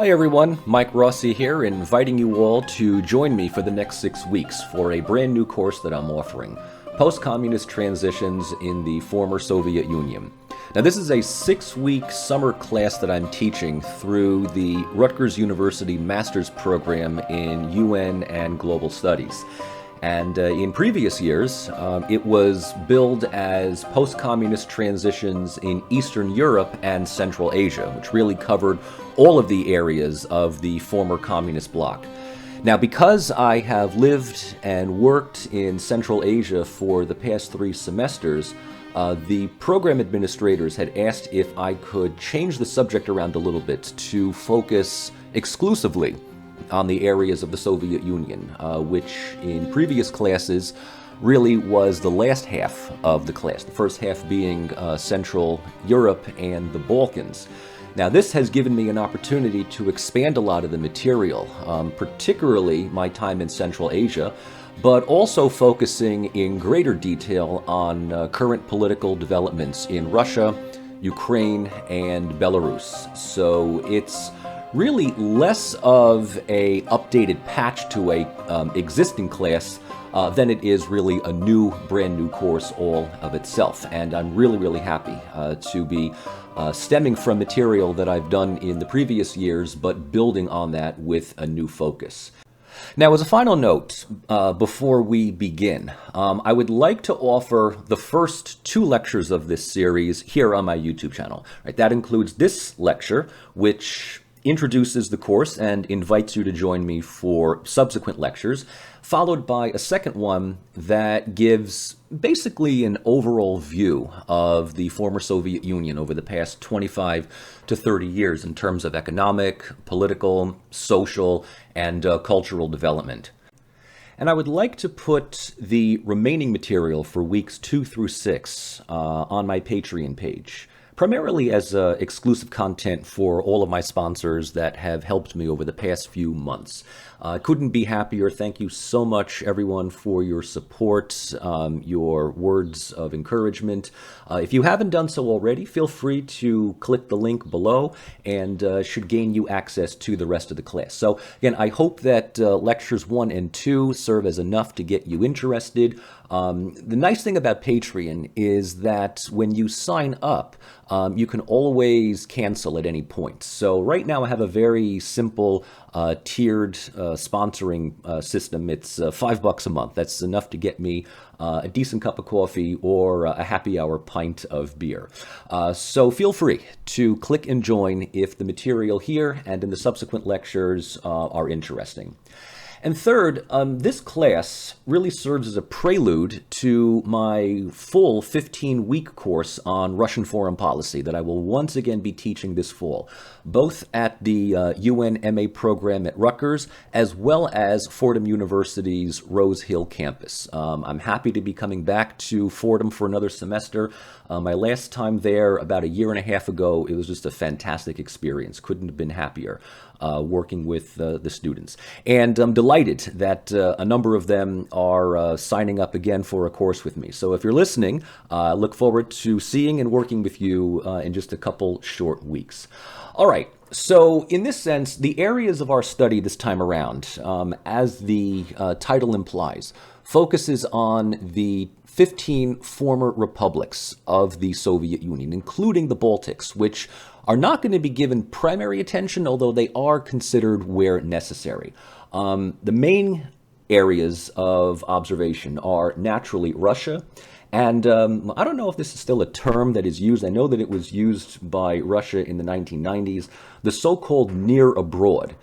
Hi everyone, Mike Rossi here, inviting you all to join me for the next 6 weeks for a brand new course that I'm offering, Post-Communist Transitions in the Former Soviet Union. Now this is a 6-week summer class that I'm teaching through the Rutgers University Master's Program in UN and Global Studies. And in previous years, it was billed as Post-Communist Transitions in Eastern Europe and Central Asia, which really covered all of the areas of the former communist bloc. Now, because I have lived and worked in Central Asia for the past 3 semesters, the program administrators had asked if I could change the subject around a little bit to focus exclusively on the areas of the Soviet Union, which in previous classes really was the last half of the class, the first half being Central Europe and the Balkans. Now this has given me an opportunity to expand a lot of the material, particularly my time in Central Asia, but also focusing in greater detail on current political developments in Russia, Ukraine, and Belarus. So it's really less of a updated patch to a existing class than it is really a brand new course all of itself. And I'm really happy to be stemming from material that I've done in the previous years, but building on that with a new focus. Now, as a final note, before we begin, I would like to offer the first 2 lectures of this series here on my YouTube channel. Right, that includes this lecture, which introduces the course and invites you to join me for subsequent lectures, followed by a second one that gives basically an overall view of the former Soviet Union over the past 25 to 30 years in terms of economic, political, social, and cultural development. And I would like to put the remaining material for weeks 2 through 6 on my Patreon page, primarily as exclusive content for all of my sponsors that have helped me over the past few months. Couldn't be happier. Thank you so much, everyone, for your support, your words of encouragement. If you haven't done so already, feel free to click the link below and should gain you access to the rest of the class. So again, I hope that lectures 1 and 2 serve as enough to get you interested. The nice thing about Patreon is that when you sign up, you can always cancel at any point. So right now I have a very simple tiered sponsoring system. It's $5 a month. That's enough to get me a decent cup of coffee or a happy hour pint of beer. So feel free to click and join if the material here and in the subsequent lectures are interesting. And third, this class really serves as a prelude to my full 15-week course on Russian foreign policy that I will once again be teaching this fall, both at the UN MA program at Rutgers, as well as Fordham University's Rose Hill campus. I'm happy to be coming back to Fordham for another semester. My last time there about a year and a half ago, it was just a fantastic experience. Couldn't have been happier working with the students. And I'm delighted that a number of them are signing up again for a course with me. So if you're listening, look forward to seeing and working with you in just a couple short weeks. All right. So in this sense, the areas of our study this time around, as the title implies, focuses on the 15 former republics of the Soviet Union, including the Baltics, which are not going to be given primary attention, although they are considered where necessary. The main areas of observation are naturally Russia, and I don't know if this is still a term that is used. I know that it was used by Russia in the 1990s, the so-called near abroad,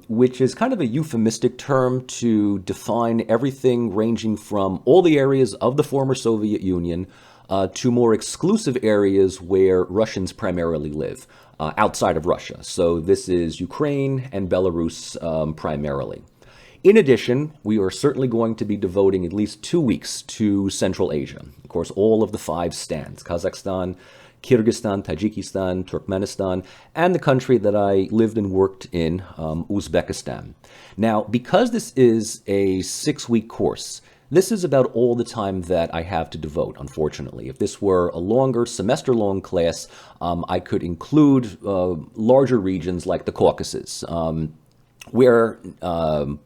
which is kind of a euphemistic term to define everything ranging from all the areas of the former Soviet Union to more exclusive areas where Russians primarily live, outside of Russia. So this is Ukraine and Belarus primarily. In addition, we are certainly going to be devoting at least 2 weeks to Central Asia. Of course, all of the 5 stands: Kazakhstan, Kyrgyzstan, Tajikistan, Turkmenistan, and the country that I lived and worked in, Uzbekistan. Now, because this is a 6-week course, This is about all the time that I have to devote, unfortunately. If this were a longer, semester-long class, I could include larger regions like the Caucasus. Where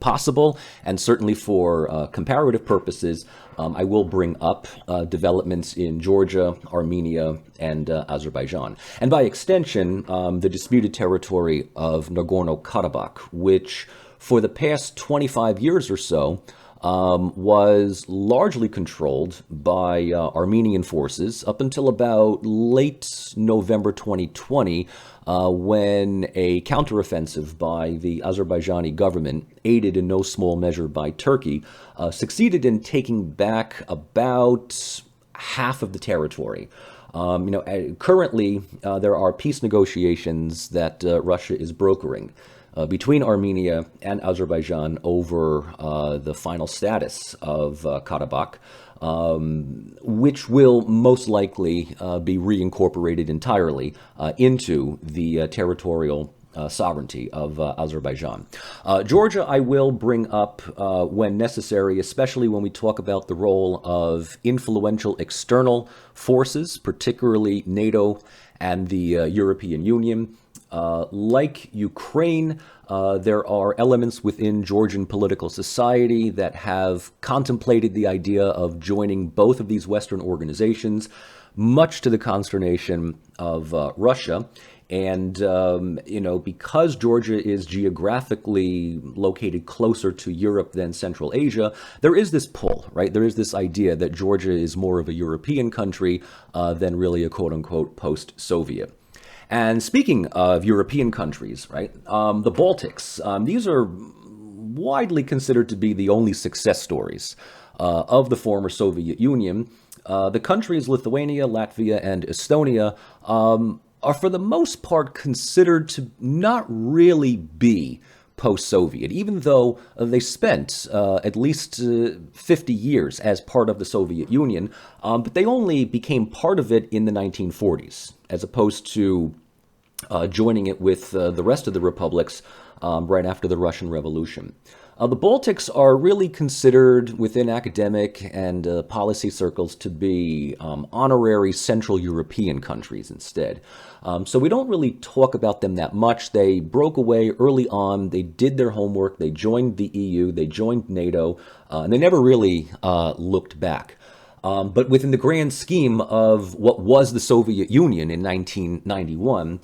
possible, and certainly for comparative purposes, I will bring up developments in Georgia, Armenia, and Azerbaijan. And by extension, the disputed territory of Nagorno-Karabakh, which for the past 25 years or so was largely controlled by Armenian forces up until about late November 2020, when a counteroffensive by the Azerbaijani government, aided in no small measure by Turkey, succeeded in taking back about half of the territory. Currently, there are peace negotiations that Russia is brokering between Armenia and Azerbaijan over the final status of Karabakh, which will most likely be reincorporated entirely into the territorial sovereignty of Azerbaijan. Georgia, I will bring up when necessary, especially when we talk about the role of influential external forces, particularly NATO and the European Union. Like Ukraine, there are elements within Georgian political society that have contemplated the idea of joining both of these Western organizations, much to the consternation of Russia. And, because Georgia is geographically located closer to Europe than Central Asia, there is this pull, right? There is this idea that Georgia is more of a European country than really a quote-unquote post-Soviet. And speaking of European countries, right, the Baltics, these are widely considered to be the only success stories of the former Soviet Union. The countries Lithuania, Latvia, and Estonia are for the most part considered to not really be post-Soviet, even though they spent at least 50 years as part of the Soviet Union, but they only became part of it in the 1940s, as opposed to joining it with the rest of the republics right after the Russian Revolution. The Baltics are really considered within academic and policy circles to be honorary Central European countries instead. So we don't really talk about them that much. They broke away early on. They did their homework. They joined the EU. They joined NATO. And they never really looked back. But within the grand scheme of what was the Soviet Union in 1991,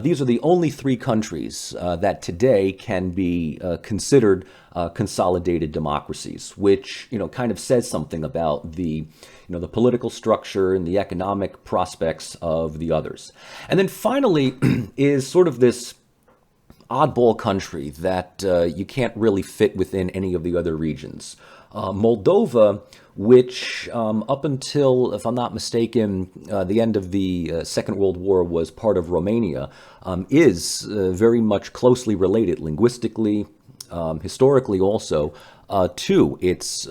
these are the only three countries that today can be considered consolidated democracies, which kind of says something about the the political structure and the economic prospects of the others. And then finally is sort of this oddball country that you can't really fit within any of the other regions. Moldova, which up until, if I'm not mistaken, the end of the Second World War was part of Romania, is very much closely related linguistically, historically also, to its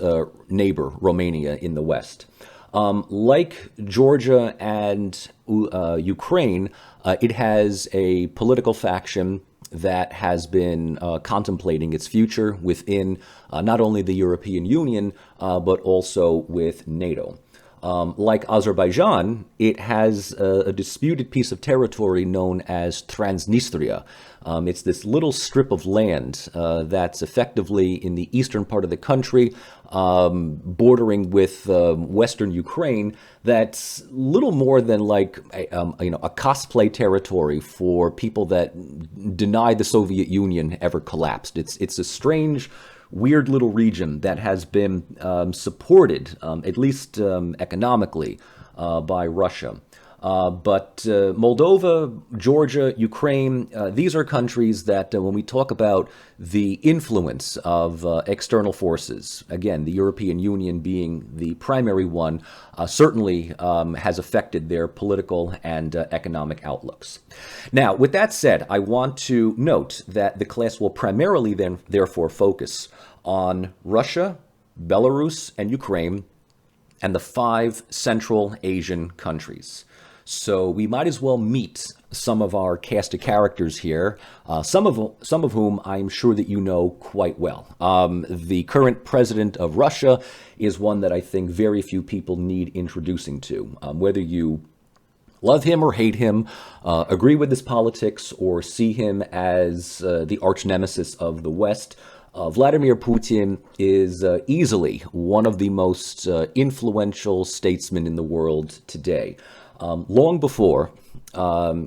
neighbor, Romania, in the west. Like Georgia and Ukraine, it has a political faction that has been contemplating its future within not only the European Union, but also with NATO. Like Azerbaijan, it has a disputed piece of territory known as Transnistria. It's this little strip of land that's effectively in the eastern part of the country, bordering with western Ukraine. That's little more than like a cosplay territory for people that denied the Soviet Union ever collapsed. It's a strange, weird little region that has been supported, at least economically, by Russia. But Moldova, Georgia, Ukraine, these are countries that when we talk about the influence of external forces, again, the European Union being the primary one, certainly has affected their political and economic outlooks. Now, with that said, I want to note that the class will primarily then therefore focus on Russia, Belarus, and Ukraine, and the 5 Central Asian countries. So we might as well meet some of our cast of characters here, some of whom I'm sure that you know quite well. The current president of Russia is one that I think very few people need introducing to. Whether you love him or hate him, agree with his politics, or see him as the arch nemesis of the West, Vladimir Putin is easily one of the most influential statesmen in the world today. Long before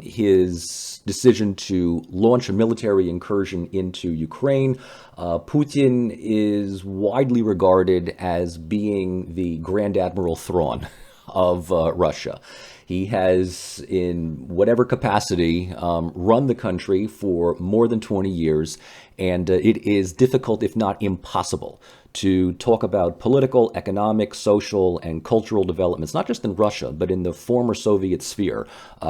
his decision to launch a military incursion into Ukraine, Putin is widely regarded as being the Grand Admiral Thrawn of Russia. He has, in whatever capacity, run the country for more than 20 years, and it is difficult, if not impossible, to talk about political, economic, social, and cultural developments, not just in Russia, but in the former Soviet sphere,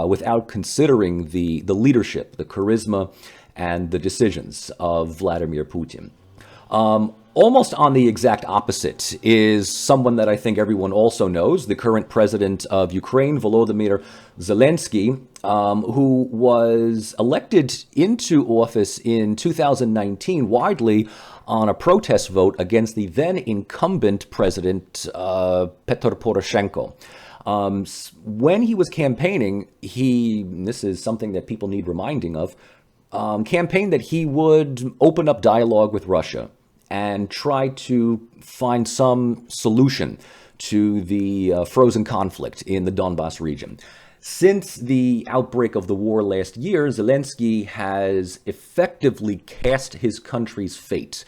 without considering the leadership, the charisma, and the decisions of Vladimir Putin. Almost on the exact opposite is someone that I think everyone also knows, the current president of Ukraine, Volodymyr Zelensky, who was elected into office in 2019 widely on a protest vote against the then incumbent president, Petro Poroshenko. When he was campaigning, this is something that people need reminding of, campaigned that he would open up dialogue with Russia and try to find some solution to the frozen conflict in the Donbas region. Since the outbreak of the war last year, Zelensky has effectively cast his country's fate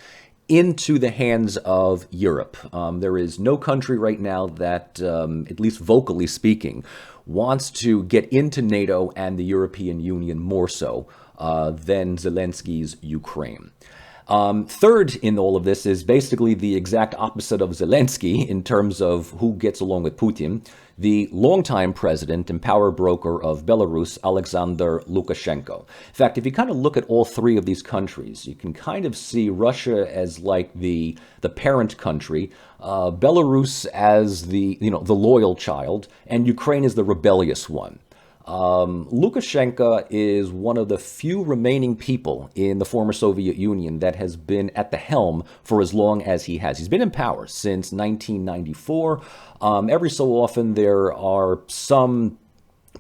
into the hands of Europe. There is no country right now that, at least vocally speaking, wants to get into NATO and the European Union more so than Zelensky's Ukraine. Third in all of this is basically the exact opposite of Zelensky in terms of who gets along with Putin, the longtime president and power broker of Belarus, Alexander Lukashenko. In fact, if you kind of look at all three of these countries, you can kind of see Russia as like the parent country, Belarus as the loyal child, and Ukraine as the rebellious one. Lukashenko is one of the few remaining people in the former Soviet Union that has been at the helm for as long as he has. He's been in power since 1994. Every so often there are some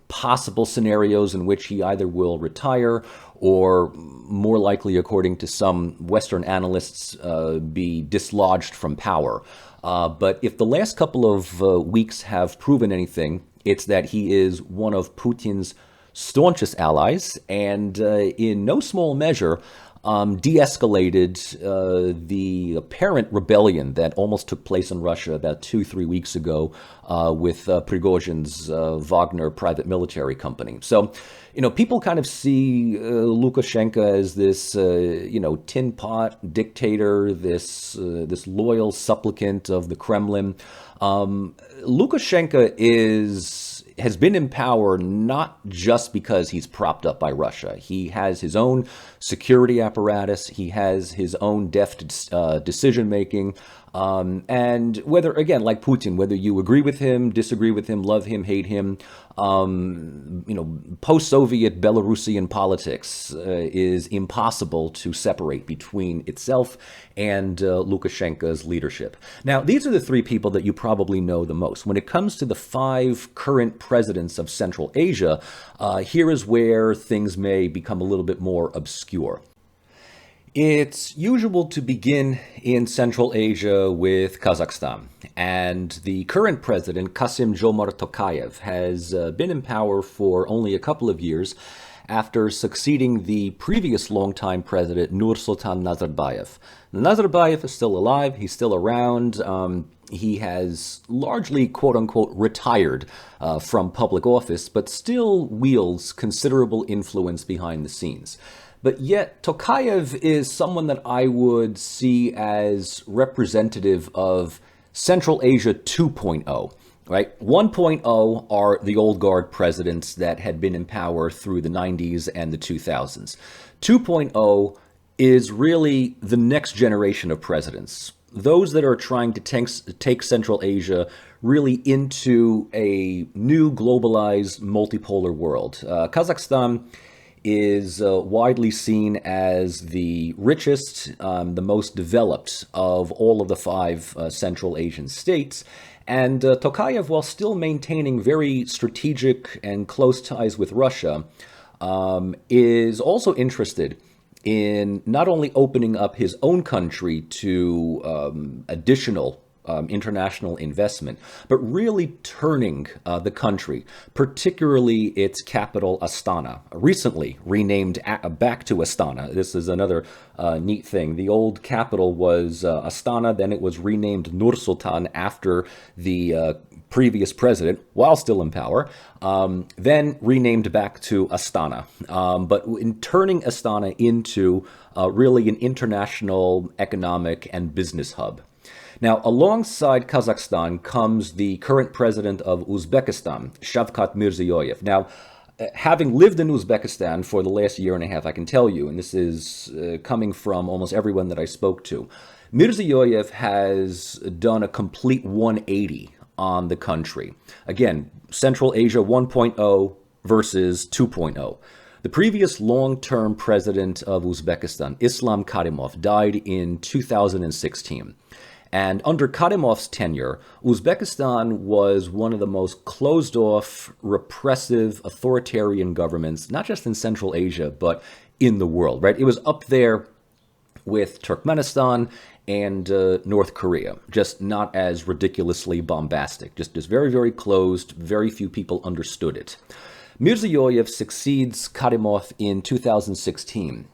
possible scenarios in which he either will retire or, more likely, according to some Western analysts, be dislodged from power. But if the last couple of weeks have proven anything, it's that he is one of Putin's staunchest allies and, in no small measure, de-escalated the apparent rebellion that almost took place in Russia about 2-3 weeks ago with Prigozhin's Wagner private military company. So, people kind of see Lukashenko as this, tin pot dictator, this loyal supplicant of the Kremlin. Lukashenko has been in power not just because he's propped up by Russia. He has his own security apparatus. He has his own deft decision-making. And whether, again, like Putin, whether you agree with him, disagree with him, love him, hate him, post-Soviet Belarusian politics is impossible to separate between itself and Lukashenko's leadership. Now, these are the three people that you probably know the most. When it comes to the 5 current presidents of Central Asia, here is where things may become a little bit more obscure. It's usual to begin in Central Asia with Kazakhstan, and the current president, Kassym-Jomart Tokayev, has been in power for only a couple of years after succeeding the previous longtime president, Nursultan Nazarbayev. Nazarbayev is still alive, he's still around, he has largely, quote-unquote, retired from public office, but still wields considerable influence behind the scenes. But yet, Tokayev is someone that I would see as representative of Central Asia 2.0, right? 1.0 are the old guard presidents that had been in power through the 90s and the 2000s. 2.0 is really the next generation of presidents, those that are trying to take Central Asia really into a new globalized multipolar world. Kazakhstan is widely seen as the richest, the most developed of all of the five Central Asian states. And Tokayev, while still maintaining very strategic and close ties with Russia, is also interested in not only opening up his own country to additional international investment, but really turning the country, particularly its capital, Astana, recently renamed back to Astana. This is another neat thing. The old capital was Astana, then it was renamed Nur Sultan after the previous president, while still in power, then renamed back to Astana. But in turning Astana into really an international economic and business hub. Now, alongside Kazakhstan comes the current president of Uzbekistan, Shavkat Mirziyoyev. Now, having lived in Uzbekistan for the last year and a half, I can tell you, and this is coming from almost everyone that I spoke to, Mirziyoyev has done a complete 180 on the country. Again, Central Asia 1.0 versus 2.0. The previous long-term president of Uzbekistan, Islam Karimov, died in 2016. And under Karimov's tenure, Uzbekistan was one of the most closed-off, repressive, authoritarian governments, not just in Central Asia, but in the world, right? It was up there with Turkmenistan and North Korea, just not as ridiculously bombastic, just very, very closed, very few people understood it. Mirziyoyev succeeds Karimov in 2016.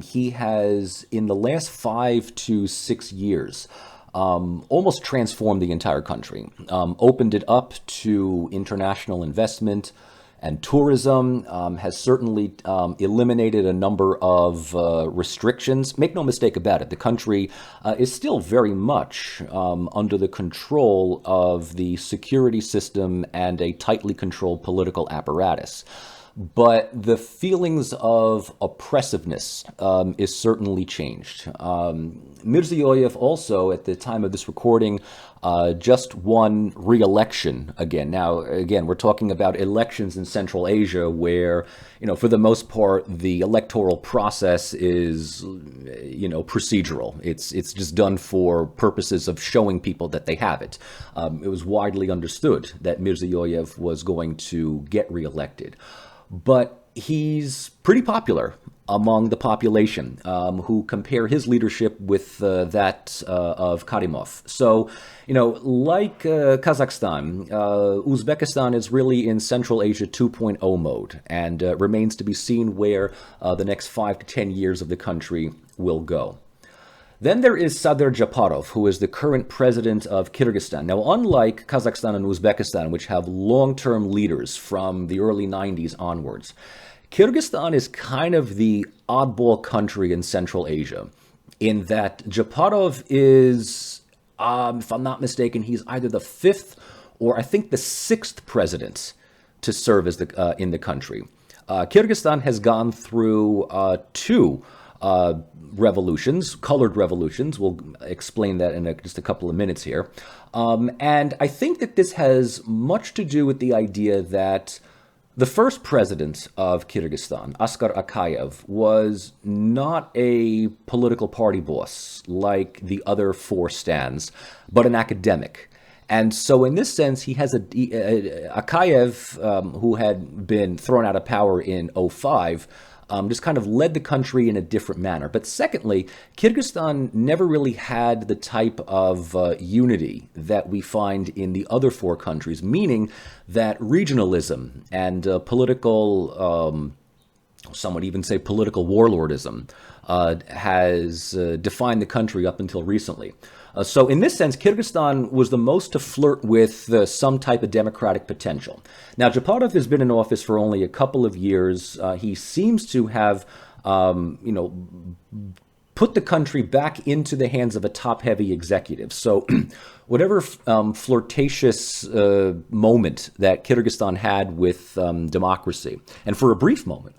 He has, in the last 5 to 6 years, almost transformed the entire country, opened it up to international investment and tourism, has certainly eliminated a number of restrictions. Make no mistake about it, the country is still very much under the control of the security system and a tightly controlled political apparatus. But the feelings of oppressiveness is certainly changed. Mirziyoyev also, at the time of this recording, just won re-election again. Now, again, we're talking about elections in Central Asia where, for the most part, the electoral process is, procedural. It's just done for purposes of showing people that they have it. It was widely understood that Mirziyoyev was going to get re-elected. But he's pretty popular among the population who compare his leadership with that of Karimov. So, like Kazakhstan, Uzbekistan is really in Central Asia 2.0 mode and remains to be seen where the next 5 to 10 years of the country will go. Then there is Sadir Japarov, who is the current president of Kyrgyzstan. Now, unlike Kazakhstan and Uzbekistan, which have long-term leaders from the early 90s onwards, Kyrgyzstan is kind of the oddball country in Central Asia, in that Japarov is, if I'm not mistaken, he's either the 5th or I think the 6th president to serve as in the country. Kyrgyzstan has gone through 2 revolutions, colored revolutions. We'll explain that in just a couple of minutes here. And I think that this has much to do with the idea that the first president of Kyrgyzstan, Askar Akayev, was not a political party boss like the other 4 stands, but an academic. And so in this sense, he has Akayev, who had been thrown out of power in 2005, just kind of led the country in a different manner. But secondly, Kyrgyzstan never really had the type of unity that we find in the other 4 countries, meaning that regionalism and political, some would even say political warlordism, has defined the country up until recently. So in this sense, Kyrgyzstan was the most to flirt with some type of democratic potential. Now, Japarov has been in office for only a couple of years. He seems to have, put the country back into the hands of a top-heavy executive. So whatever flirtatious moment that Kyrgyzstan had with democracy, and for a brief moment,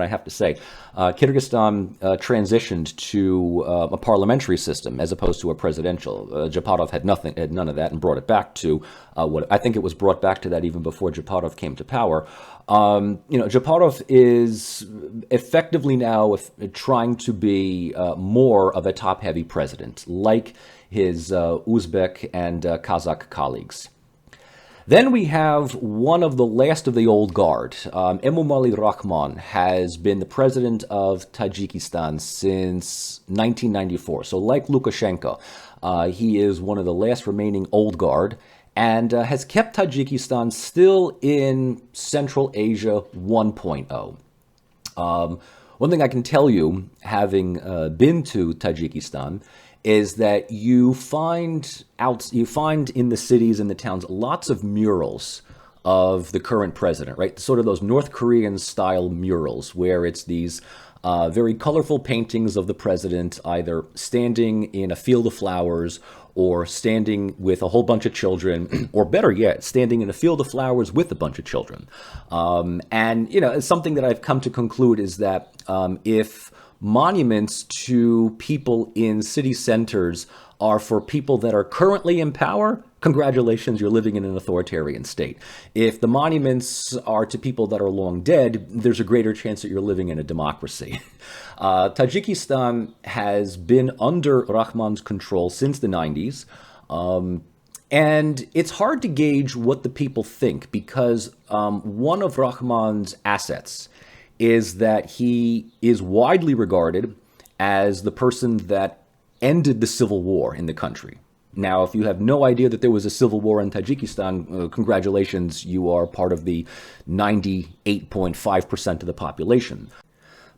I have to say, Kyrgyzstan transitioned to a parliamentary system as opposed to a presidential. Japarov had none of that, and brought it back to what I think it was brought back to that even before Japarov came to power. Japarov is effectively now trying to be more of a top-heavy president, like his Uzbek and Kazakh colleagues. Then we have one of the last of the old guard. Emomali Rahmon has been the president of Tajikistan since 1994. So like Lukashenko, he is one of the last remaining old guard and has kept Tajikistan still in Central Asia 1.0. One thing I can tell you, having been to Tajikistan, is that you find in the cities and the towns lots of murals of the current president, right? Sort of those North Korean style murals where it's these very colorful paintings of the president either standing in a field of flowers or standing with a whole bunch of children, or better yet, standing in a field of flowers with a bunch of children. And something that I've come to conclude is that if monuments to people in city centers are for people that are currently in power, congratulations, you're living in an authoritarian state. If the monuments are to people that are long dead, there's a greater chance that you're living in a democracy. Tajikistan has been under Rahmon's control since the 90s. And it's hard to gauge what the people think because one of Rahmon's assets is that he is widely regarded as the person that ended the civil war in the country. Now, if you have no idea that there was a civil war in Tajikistan, congratulations, you are part of the 98.5% of the population.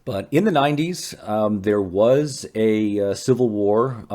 But in the 90s, there was a civil war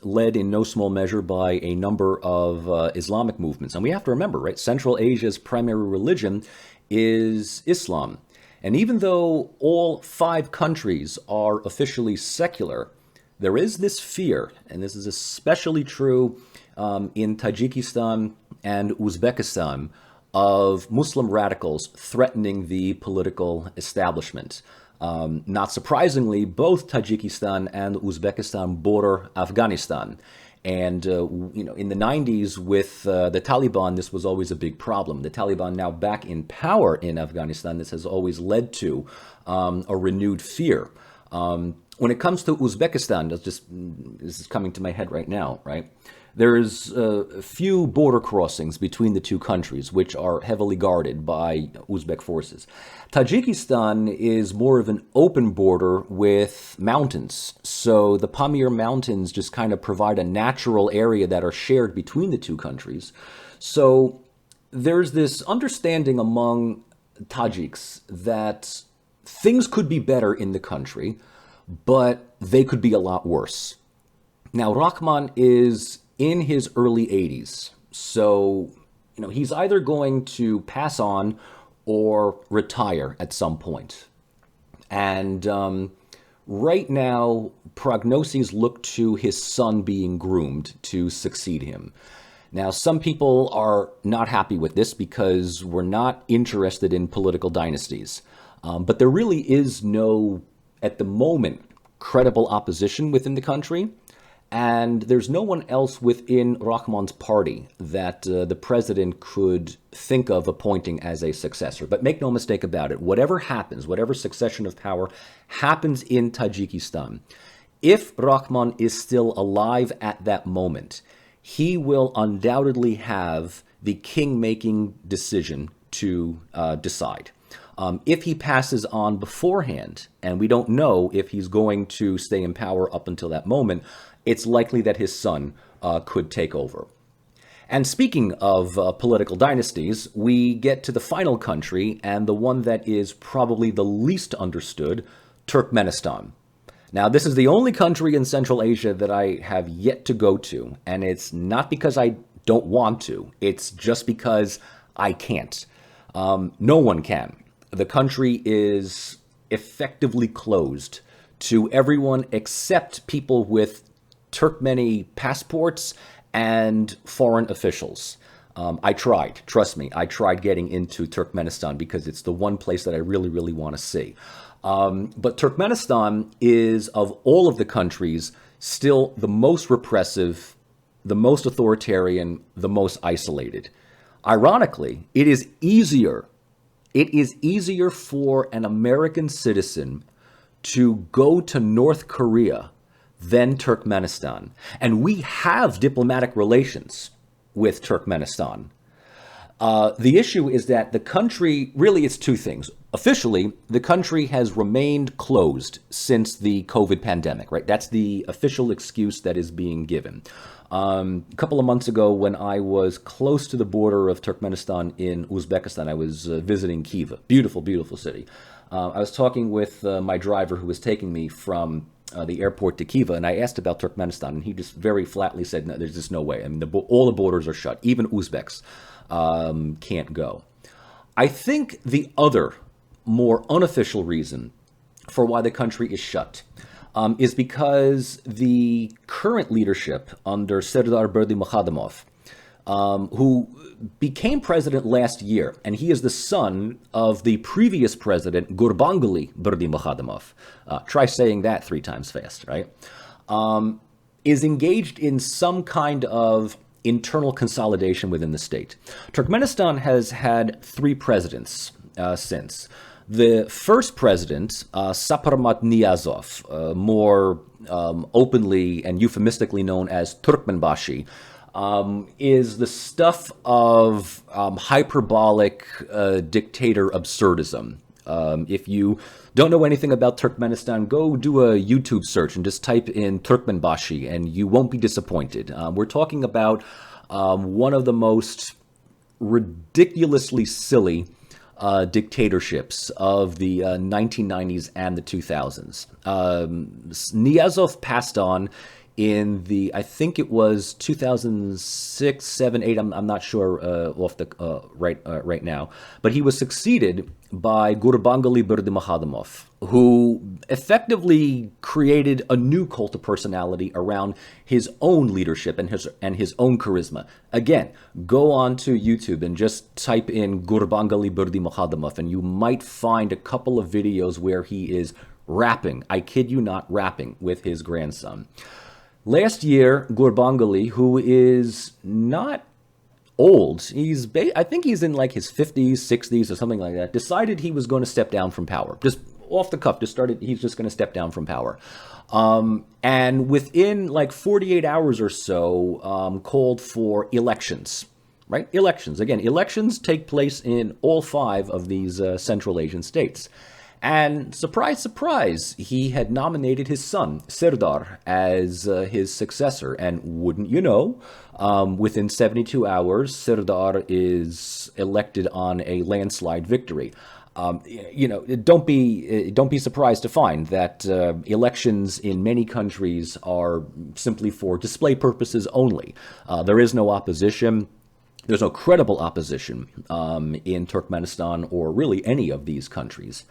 led in no small measure by a number of Islamic movements. And we have to remember, right, Central Asia's primary religion is Islam. And even though all 5 countries are officially secular, there is this fear, and this is especially true in Tajikistan and Uzbekistan, of Muslim radicals threatening the political establishment. Not surprisingly, both Tajikistan and Uzbekistan border Afghanistan. And, in the 90s with the Taliban, this was always a big problem. The Taliban now back in power in Afghanistan, this has always led to a renewed fear. When it comes to Uzbekistan, this is coming to my head right now, right? There's a few border crossings between the two countries, which are heavily guarded by Uzbek forces. Tajikistan is more of an open border with mountains. So the Pamir Mountains just kind of provide a natural area that are shared between the two countries. So there's this understanding among Tajiks that things could be better in the country, but they could be a lot worse. Now, Rahman is in his early 80s, so he's either going to pass on or retire at some point. And right now, prognoses look to his son being groomed to succeed him. Now, some people are not happy with this because we're not interested in political dynasties. But there really is no, at the moment, credible opposition within the country. And there's no one else within Rahman's party that the president could think of appointing as a successor. But make no mistake about it, whatever happens, whatever succession of power happens in Tajikistan, if Rahman is still alive at that moment, he will undoubtedly have the king-making decision to decide. If he passes on beforehand, and we don't know if he's going to stay in power up until that moment, it's likely that his son could take over. And speaking of political dynasties, we get to the final country, and the one that is probably the least understood, Turkmenistan. Now, this is the only country in Central Asia that I have yet to go to, and it's not because I don't want to, it's just because I can't. No one can. The country is effectively closed to everyone except people with Turkmeni passports and foreign officials. I tried, trust me, I tried getting into Turkmenistan because it's the one place that I really, really want to see. But Turkmenistan is, of all of the countries, still the most repressive, the most authoritarian, the most isolated. Ironically, it is easier for an American citizen to go to North Korea than Turkmenistan. And we have diplomatic relations with Turkmenistan. The issue is that the country, really it's two things. Officially, the country has remained closed since the COVID pandemic, right? That's the official excuse that is being given. A couple of months ago, when I was close to the border of Turkmenistan in Uzbekistan, I was visiting Khiva. Beautiful, beautiful city. I was talking with my driver who was taking me from the airport to Khiva, and I asked about Turkmenistan, and he just very flatly said, no, there's just no way. I mean, all the borders are shut. Even Uzbeks can't go. I think the other, more unofficial reason for why the country is shut is because the current leadership under Serdar Berdimuhamedov, who became president last year, and he is the son of the previous president, Gurbanguly Berdimuhamedov. Try saying that 3 times fast, right? Is engaged in some kind of internal consolidation within the state. Turkmenistan has had 3 presidents since. The first president, Saparmat Niyazov, more openly and euphemistically known as Turkmenbashi, is the stuff of hyperbolic dictator absurdism. If you don't know anything about Turkmenistan, go do a YouTube search and just type in Turkmenbashi and you won't be disappointed. We're talking about one of the most ridiculously silly dictatorships of the 1990s and the 2000s. Niyazov passed on in the, I think it was 2006, 7, 8. I'm not sure off the right now, but he was succeeded by Gurbanguly Berdimuhamedov, who effectively created a new cult of personality around his own leadership and his own charisma. Again, go on to YouTube and just type in Gurbanguly Berdimuhamedov, and you might find a couple of videos where he is rapping. I kid you not, rapping with his grandson. Last year, Gurbanguly, who is not old, I think he's in like his 50s, 60s or something like that, decided he was going to step down from power. Just off the cuff, he's just going to step down from power. And within like 48 hours or so, called for elections, right? Elections. Again, elections take place in all 5 of these Central Asian states. And surprise, surprise, he had nominated his son, Serdar, as his successor. And wouldn't you know, within 72 hours, Serdar is elected on a landslide victory. Don't be surprised to find that elections in many countries are simply for display purposes only. There is no opposition. There's no credible opposition in Turkmenistan or really any of these countries.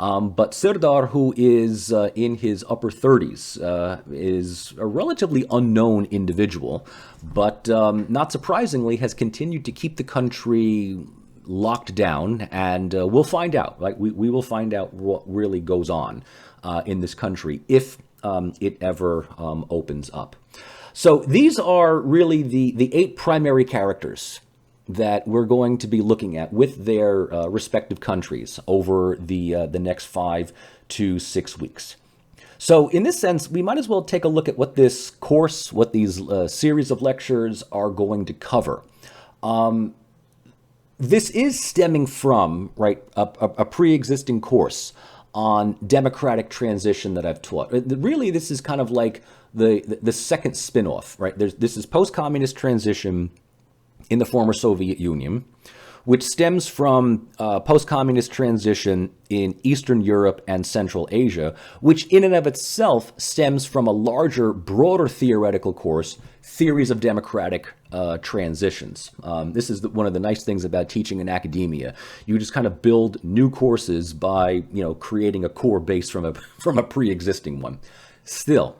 But Serdar, who is in his upper 30s, is a relatively unknown individual, but not surprisingly has continued to keep the country locked down, and we'll find out. Right? We will find out what really goes on in this country if it ever opens up. So these are really the 8 primary characters that we're going to be looking at with their respective countries over the next 5 to 6 weeks. So in this sense, we might as well take a look at what this course, what these series of lectures are going to cover. This is stemming from, right, a pre-existing course on democratic transition that I've taught. Really, this is kind of like the second spin-off, right? This is post-communist transition in the former Soviet Union, which stems from post-communist transition in Eastern Europe and Central Asia, which in and of itself stems from a larger, broader theoretical course, Theories of Democratic Transitions. This is one of the nice things about teaching in academia. You just kind of build new courses by, creating a core base from a pre-existing one. Still,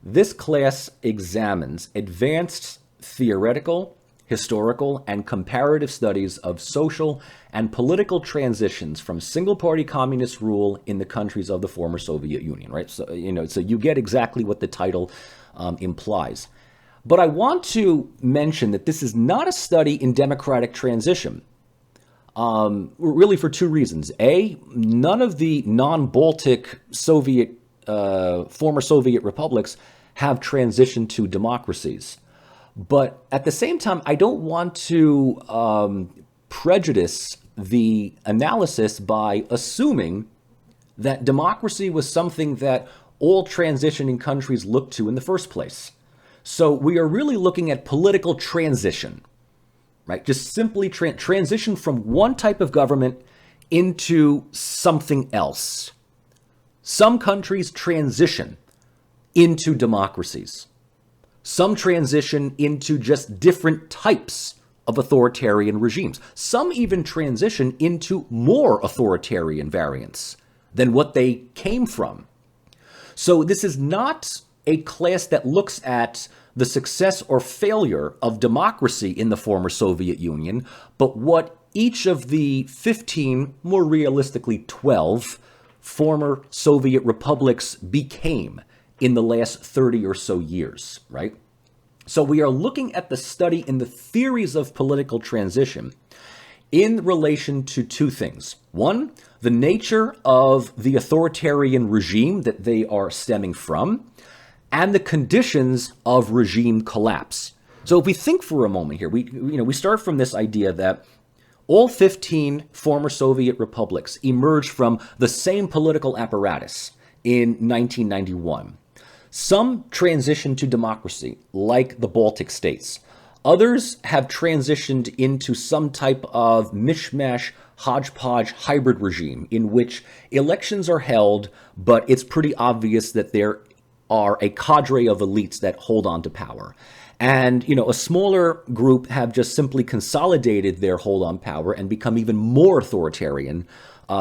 this class examines advanced theoretical, historical, and comparative studies of social and political transitions from single-party communist rule in the countries of the former Soviet Union, right? So, so you get exactly what the title implies. But I want to mention that this is not a study in democratic transition, really for two reasons. A, none of the non-Baltic Soviet, former Soviet republics have transitioned to democracies. But at the same time, I don't want to prejudice the analysis by assuming that democracy was something that all transitioning countries looked to in the first place. So we are really looking at political transition, right? Just simply transition from one type of government into something else. Some countries transition into democracies. Some transition into just different types of authoritarian regimes. Some even transition into more authoritarian variants than what they came from. So this is not a class that looks at the success or failure of democracy in the former Soviet Union, but what each of the 15, more realistically 12, former Soviet republics became in the last 30 or so years, right? So we are looking at the study in the theories of political transition in relation to two things. One, the nature of the authoritarian regime that they are stemming from, and the conditions of regime collapse. So if we think for a moment here, we start from this idea that all 15 former Soviet republics emerged from the same political apparatus in 1991. Some transitioned to democracy, like the Baltic states. Others have transitioned into some type of mishmash, hodgepodge hybrid regime in which elections are held, but it's pretty obvious that there are a cadre of elites that hold on to power. And, a smaller group have just simply consolidated their hold on power and become even more authoritarian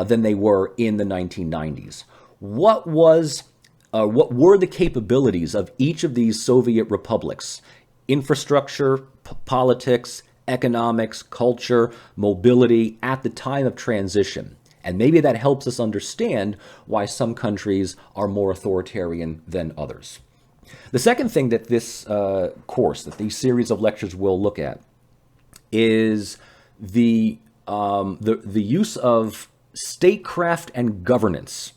than they were in the 1990s. What were the capabilities of each of these Soviet republics? Infrastructure, politics, economics, culture, mobility at the time of transition. And maybe that helps us understand why some countries are more authoritarian than others. The second thing that this course, that these series of lectures will look at, is the use of statecraft and governance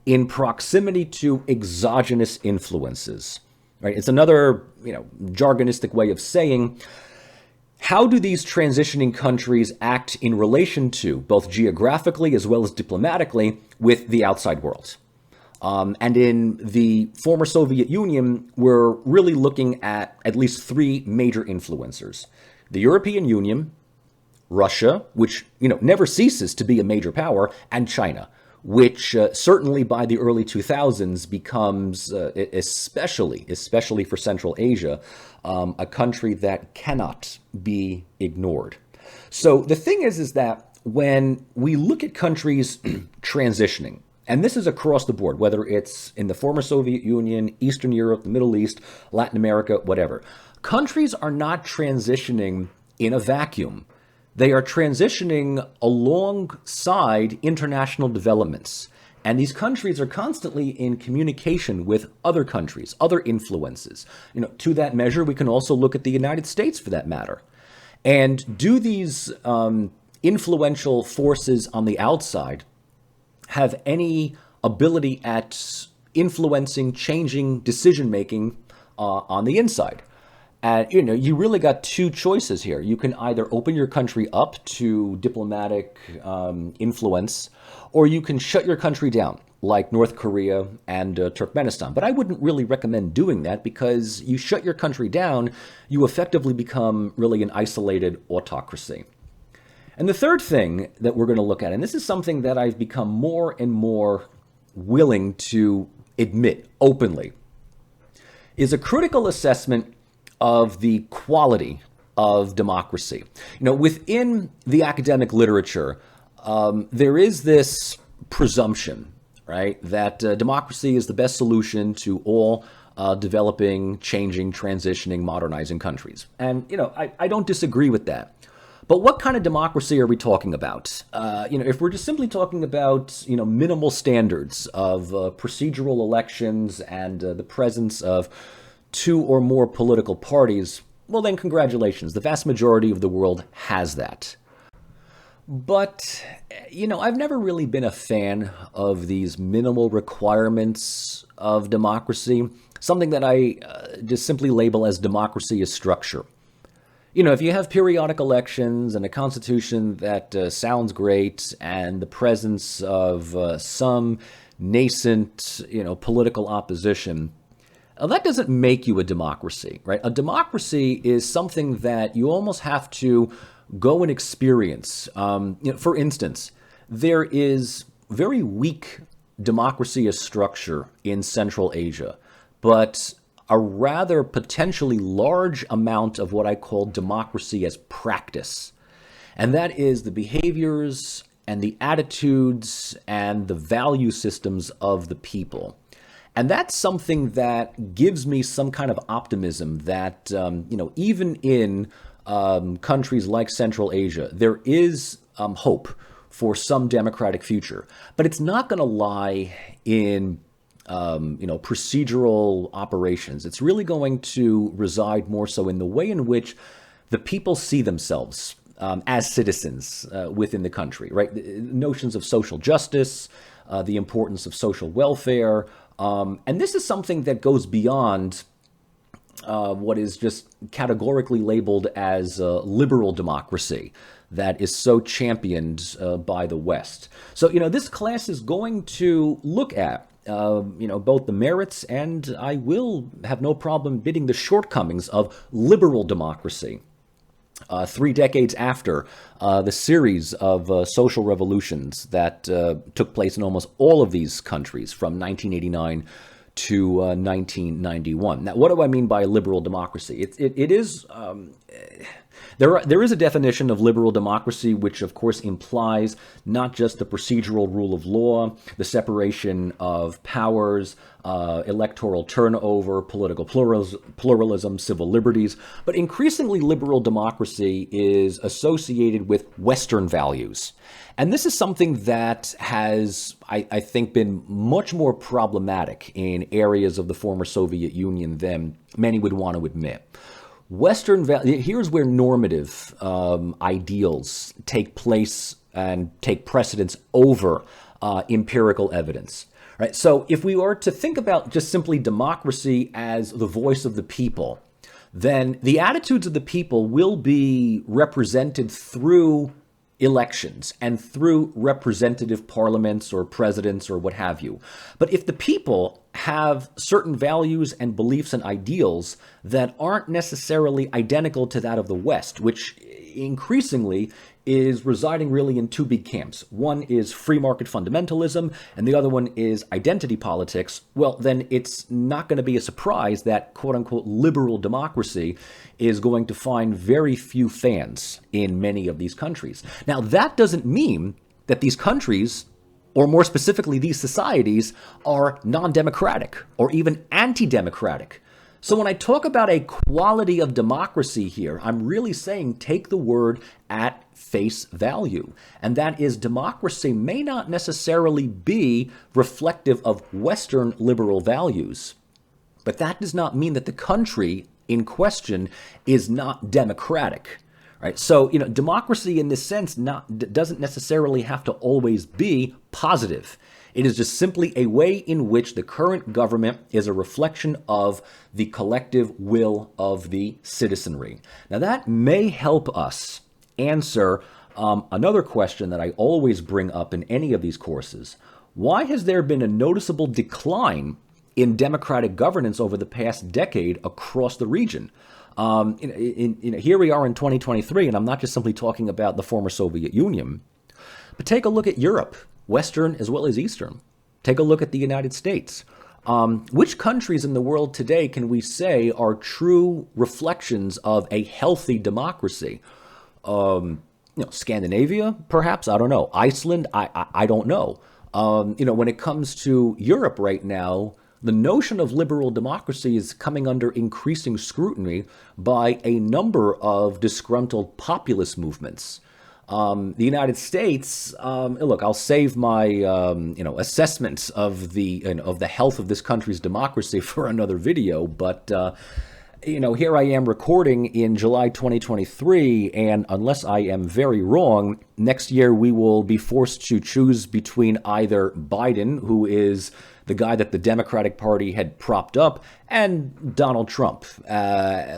in proximity to exogenous influences. Right? It's another, jargonistic way of saying, how do these transitioning countries act in relation to, both geographically as well as diplomatically, with the outside world? And in the former Soviet Union, we're really looking at least three major influencers. The European Union, Russia, which never ceases to be a major power, and China, which certainly by the early 2000s becomes, especially for Central Asia, a country that cannot be ignored. So the thing is that when we look at countries transitioning, and this is across the board, whether it's in the former Soviet Union, Eastern Europe, the Middle East, Latin America, whatever, countries are not transitioning in a vacuum. They are transitioning alongside international developments. And these countries are constantly in communication with other countries, other influences. To that measure, we can also look at the United States for that matter. And do these influential forces on the outside have any ability at influencing, changing decision-making on the inside? And, you really got two choices here. You can either open your country up to diplomatic influence, or you can shut your country down, like North Korea and Turkmenistan. But I wouldn't really recommend doing that, because you shut your country down, you effectively become really an isolated autocracy. And the third thing that we're going to look at, and this is something that I've become more and more willing to admit openly, is a critical assessment of the quality of democracy. Within the academic literature, there is this presumption, right, that democracy is the best solution to all developing, changing, transitioning, modernizing countries. And, I don't disagree with that. But what kind of democracy are we talking about? If we're just simply talking about, minimal standards of procedural elections and the presence of two or more political parties, well, then congratulations. The vast majority of the world has that. But, I've never really been a fan of these minimal requirements of democracy, something that I just simply label as democracy as structure. If you have periodic elections and a constitution that sounds great and the presence of some nascent, political opposition, that doesn't make you a democracy, right? A democracy is something that you almost have to go and experience. For instance, there is very weak democracy as structure in Central Asia, but a rather potentially large amount of what I call democracy as practice. And that is the behaviors and the attitudes and the value systems of the people. And that's something that gives me some kind of optimism that, even in countries like Central Asia, there is hope for some democratic future. But it's not going to lie in procedural operations. It's really going to reside more so in the way in which the people see themselves as citizens within the country, right? The notions of social justice, the importance of social welfare. And this is something that goes beyond what is just categorically labeled as liberal democracy that is so championed by the West. So, this class is going to look at both the merits and I will have no problem admitting the shortcomings of liberal democracy. 3 decades after the series of social revolutions that took place in almost all of these countries from 1989 to 1991. Now, what do I mean by liberal democracy? It is... There is a definition of liberal democracy, which of course implies not just the procedural rule of law, the separation of powers, electoral turnover, political pluralism, civil liberties, but increasingly liberal democracy is associated with Western values. And this is something that has, I think, been much more problematic in areas of the former Soviet Union than many would want to admit. Here's where normative ideals take place and take precedence over empirical evidence. Right? So if we are to think about just simply democracy as the voice of the people, then the attitudes of the people will be represented through elections and through representative parliaments or presidents or what have you. But if the people have certain values and beliefs and ideals that aren't necessarily identical to that of the West, which increasingly is residing really in two big camps. One is free market fundamentalism, and the other one is identity politics. Well, then it's not going to be a surprise that quote-unquote liberal democracy is going to find very few fans in many of these countries. Now, that doesn't mean that these countries, or more specifically these societies, are non-democratic or even anti-democratic. So when I talk about a quality of democracy here, I'm really saying take the word at face value. And that is, democracy may not necessarily be reflective of Western liberal values, but that does not mean that the country in question is not democratic. Right? So, democracy in this sense doesn't necessarily have to always be positive. It is just simply a way in which the current government is a reflection of the collective will of the citizenry. Now, that may help us answer another question that I always bring up in any of these courses. Why has there been a noticeable decline in democratic governance over the past decade across the region? Here we are in 2023, and I'm not just simply talking about the former Soviet Union, but take a look at Europe, Western as well as Eastern. Take a look at the United States. Which countries in the world today can we say are true reflections of a healthy democracy? Scandinavia, perhaps? I don't know. Iceland? I don't know. When it comes to Europe right now, the notion of liberal democracy is coming under increasing scrutiny by a number of disgruntled populist movements. The United States, look, I'll save my assessments of the health of this country's democracy for another video, but here I am recording in July 2023, and unless I am very wrong, next year we will be forced to choose between either Biden, who is the guy that the Democratic Party had propped up, and Donald Trump,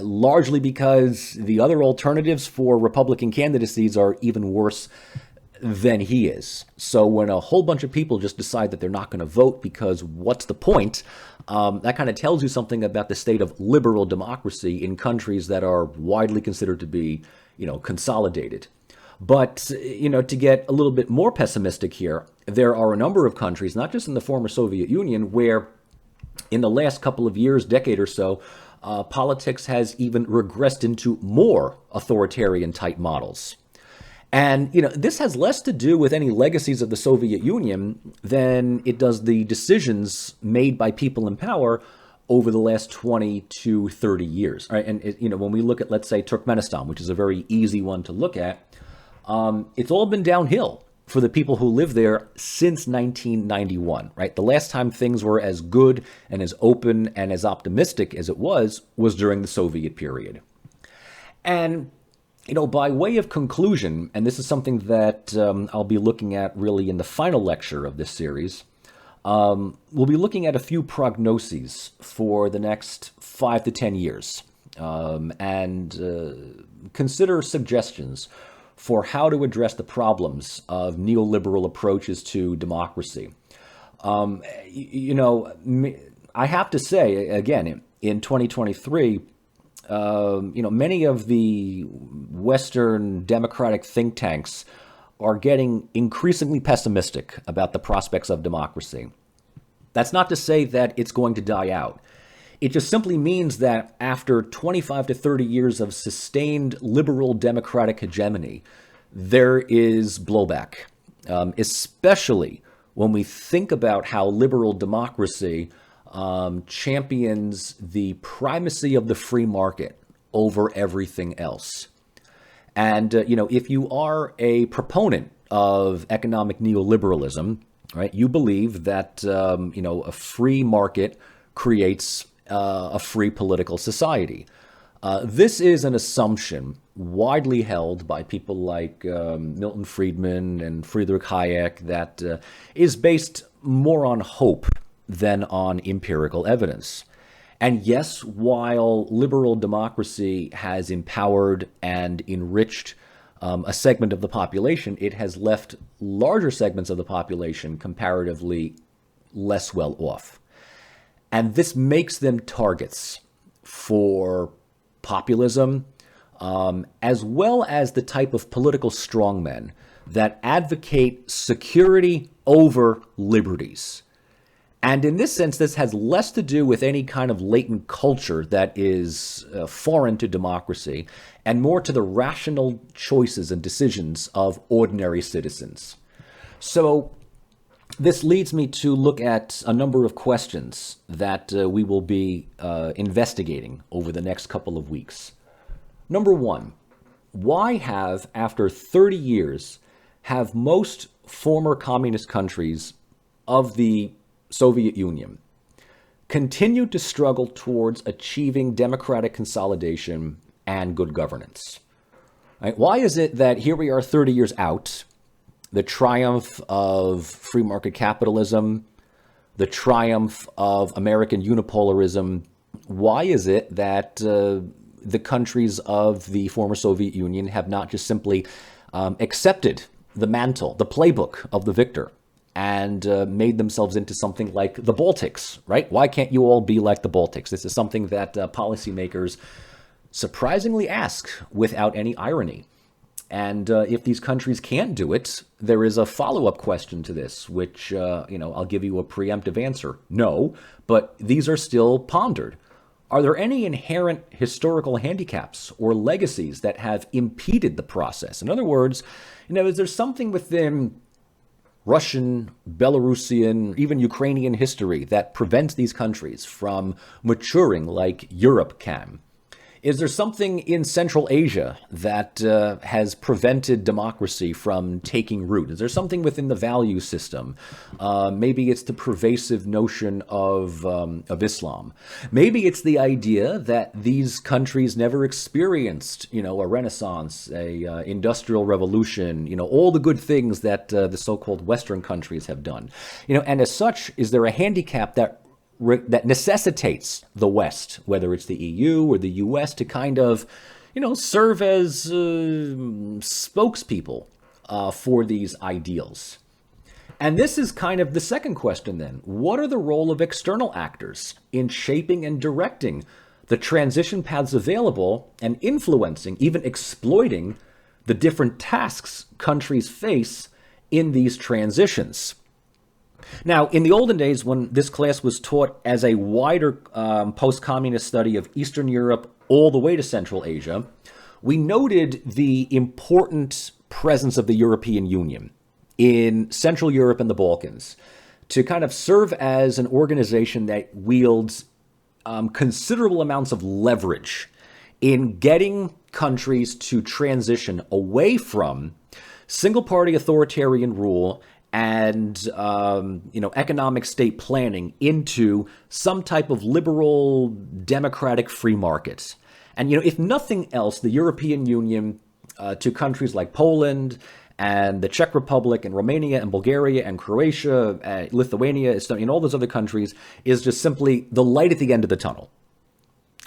largely because the other alternatives for Republican candidacies are even worse than he is. So when a whole bunch of people just decide that they're not going to vote because what's the point, that kind of tells you something about the state of liberal democracy in countries that are widely considered to be, consolidated. But, to get a little bit more pessimistic here, there are a number of countries, not just in the former Soviet Union, where in the last couple of years, decade or so, politics has even regressed into more authoritarian type models. And, this has less to do with any legacies of the Soviet Union than it does the decisions made by people in power over the last 20 to 30 years. Right? And, when we look at, let's say, Turkmenistan, which is a very easy one to look at, it's all been downhill for the people who live there since 1991, right? The last time things were as good and as open and as optimistic as it was during the Soviet period. And by way of conclusion, and this is something that I'll be looking at really in the final lecture of this series, we'll be looking at a few prognoses for the next 5 to 10 years and consider suggestions for how to address the problems of neoliberal approaches to democracy. I have to say, again, in 2023, many of the Western democratic think tanks are getting increasingly pessimistic about the prospects of democracy. That's not to say that it's going to die out. It just simply means that after 25 to 30 years of sustained liberal democratic hegemony, there is blowback, especially when we think about how liberal democracy champions the primacy of the free market over everything else. And, if you are a proponent of economic neoliberalism, right, you believe that, a free market creates a free political society. This is an assumption widely held by people like Milton Friedman and Friedrich Hayek that is based more on hope than on empirical evidence. And yes, while liberal democracy has empowered and enriched a segment of the population, it has left larger segments of the population comparatively less well off. And this makes them targets for populism, as well as the type of political strongmen that advocate security over liberties. And in this sense, this has less to do with any kind of latent culture that is foreign to democracy and more to the rational choices and decisions of ordinary citizens. So this leads me to look at a number of questions that we will be investigating over the next couple of weeks. Number one, why after 30 years, have most former communist countries of the Soviet Union continued to struggle towards achieving democratic consolidation and good governance? Right? Why is it that here we are 30 years out, the triumph of free market capitalism, the triumph of American unipolarism, why is it that the countries of the former Soviet Union have not just simply accepted the mantle, the playbook of the victor, and made themselves into something like the Baltics, right? Why can't you all be like the Baltics? This is something that policymakers surprisingly ask without any irony. And if these countries can't do it, there is a follow-up question to this, which, I'll give you a preemptive answer. No, but these are still pondered. Are there any inherent historical handicaps or legacies that have impeded the process? In other words, is there something within Russian, Belarusian, even Ukrainian history that prevents these countries from maturing like Europe can? Is there something in Central Asia that has prevented democracy from taking root? Is there something within the value system? Maybe it's the pervasive notion of Islam. Maybe it's the idea that these countries never experienced, a renaissance, a industrial revolution, all the good things that the so-called Western countries have done. And as such, is there a handicap that necessitates the West, whether it's the EU or the US, to kind of, serve as spokespeople for these ideals? And this is kind of the second question then. What are the role of external actors in shaping and directing the transition paths available and influencing, even exploiting, the different tasks countries face in these transitions? Now, in the olden days, when this class was taught as a wider post-communist study of Eastern Europe all the way to Central Asia, we noted the important presence of the European Union in Central Europe and the Balkans to kind of serve as an organization that wields considerable amounts of leverage in getting countries to transition away from single-party authoritarian rule and economic state planning into some type of liberal, democratic free market. And if nothing else, the European Union to countries like Poland and the Czech Republic and Romania and Bulgaria and Croatia, Lithuania, Estonia, and all those other countries is just simply the light at the end of the tunnel,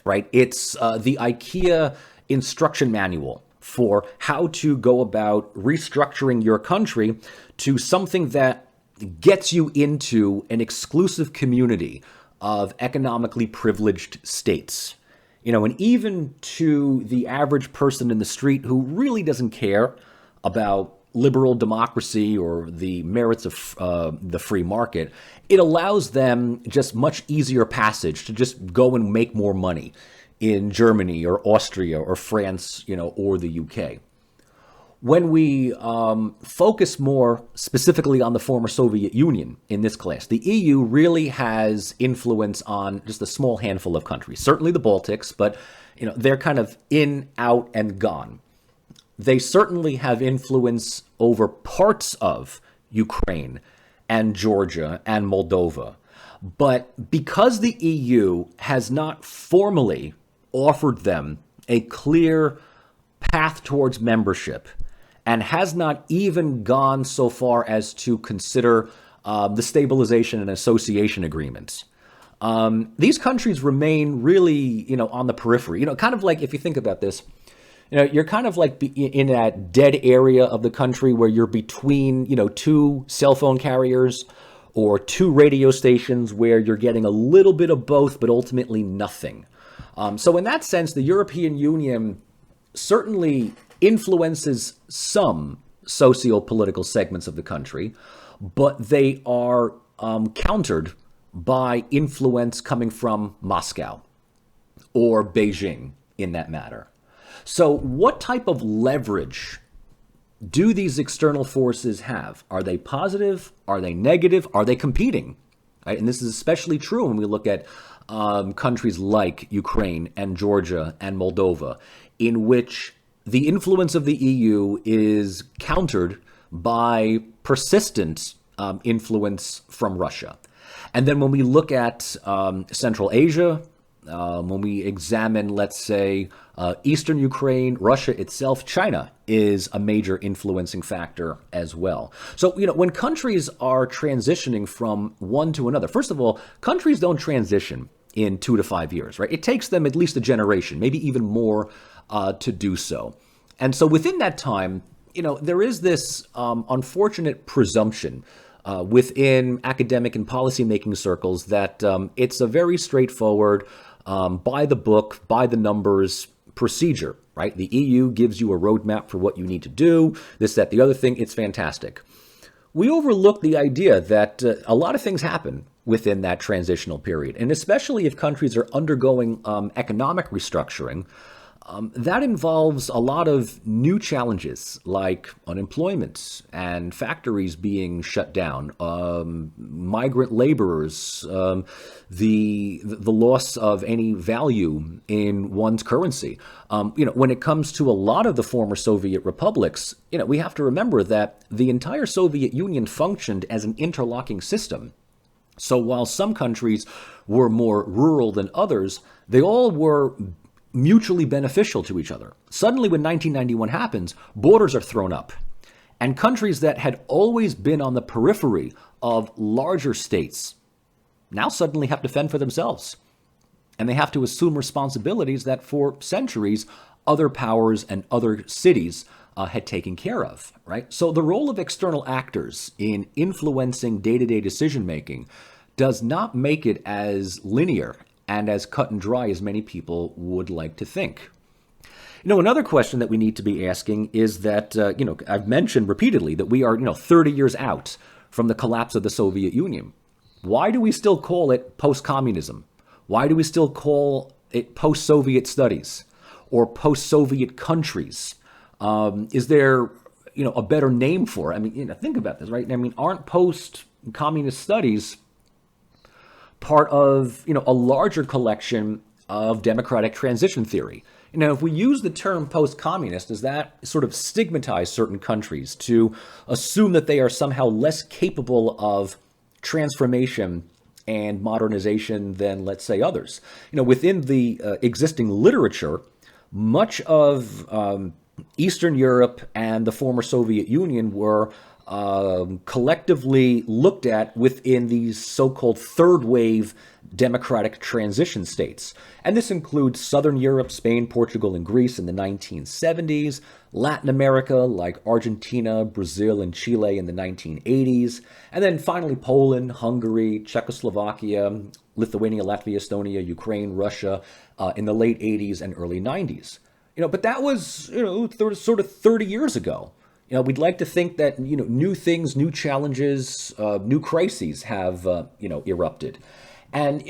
right? It's the IKEA instruction manual for how to go about restructuring your country to something that gets you into an exclusive community of economically privileged states. And even to the average person in the street who really doesn't care about liberal democracy or the merits of the free market, it allows them just much easier passage to just go and make more money in Germany or Austria or France, or the UK. When we focus more specifically on the former Soviet Union in this class, the EU really has influence on just a small handful of countries. Certainly the Baltics, but they're kind of in, out, and gone. They certainly have influence over parts of Ukraine and Georgia and Moldova. But because the EU has not formally offered them a clear path towards membership and has not even gone so far as to consider the stabilization and association agreements, these countries remain really, on the periphery. Kind of like, if you think about this, you're kind of like in that dead area of the country where you're between, two cell phone carriers or two radio stations where you're getting a little bit of both, but ultimately nothing. So in that sense, the European Union certainly influences some socio-political segments of the country, but they are countered by influence coming from Moscow or Beijing in that matter. So what type of leverage do these external forces have? Are they positive? Are they negative? Are they competing? Right? And this is especially true when we look at countries like Ukraine and Georgia and Moldova, in which the influence of the EU is countered by persistent influence from Russia. And then when we look at Central Asia, when we examine, let's say, Eastern Ukraine, Russia itself, China is a major influencing factor as well. So, when countries are transitioning from one to another, first of all, countries don't transition in 2 to 5 years, right? It takes them at least a generation, maybe even more, to do so. And so within that time, there is this unfortunate presumption within academic and policymaking circles that it's a very straightforward, by the book, by the numbers procedure, right? The EU gives you a roadmap for what you need to do, this, that, the other thing. It's fantastic. We overlook the idea that a lot of things happen within that transitional period. And especially if countries are undergoing economic restructuring, That involves a lot of new challenges like unemployment and factories being shut down, migrant laborers, the loss of any value in one's currency. When it comes to a lot of the former Soviet republics, we have to remember that the entire Soviet Union functioned as an interlocking system. So while some countries were more rural than others, they all were mutually beneficial to each other. Suddenly, when 1991 happens, borders are thrown up. And countries that had always been on the periphery of larger states now suddenly have to fend for themselves. And they have to assume responsibilities that for centuries other powers and other cities had taken care of, right? So the role of external actors in influencing day-to-day decision-making does not make it as linear and as cut and dry as many people would like to think. Another question that we need to be asking is that, I've mentioned repeatedly that we are, 30 years out from the collapse of the Soviet Union. Why do we still call it post-communism? Why do we still call it post-Soviet studies or post-Soviet countries? Is there, a better name for it? I mean, think about this, right? I mean, aren't post-communist studies part of, a larger collection of democratic transition theory? If we use the term post-communist, does that sort of stigmatize certain countries to assume that they are somehow less capable of transformation and modernization than, let's say, others? Within the existing literature, much of Eastern Europe and the former Soviet Union were collectively looked at within these so-called third wave democratic transition states. And this includes Southern Europe, Spain, Portugal, and Greece in the 1970s, Latin America like Argentina, Brazil, and Chile in the 1980s, and then finally Poland, Hungary, Czechoslovakia, Lithuania, Latvia, Estonia, Ukraine, Russia in the late 80s and early 90s. But that was, sort of 30 years ago. We'd like to think that, new things, new challenges, new crises have, erupted. And,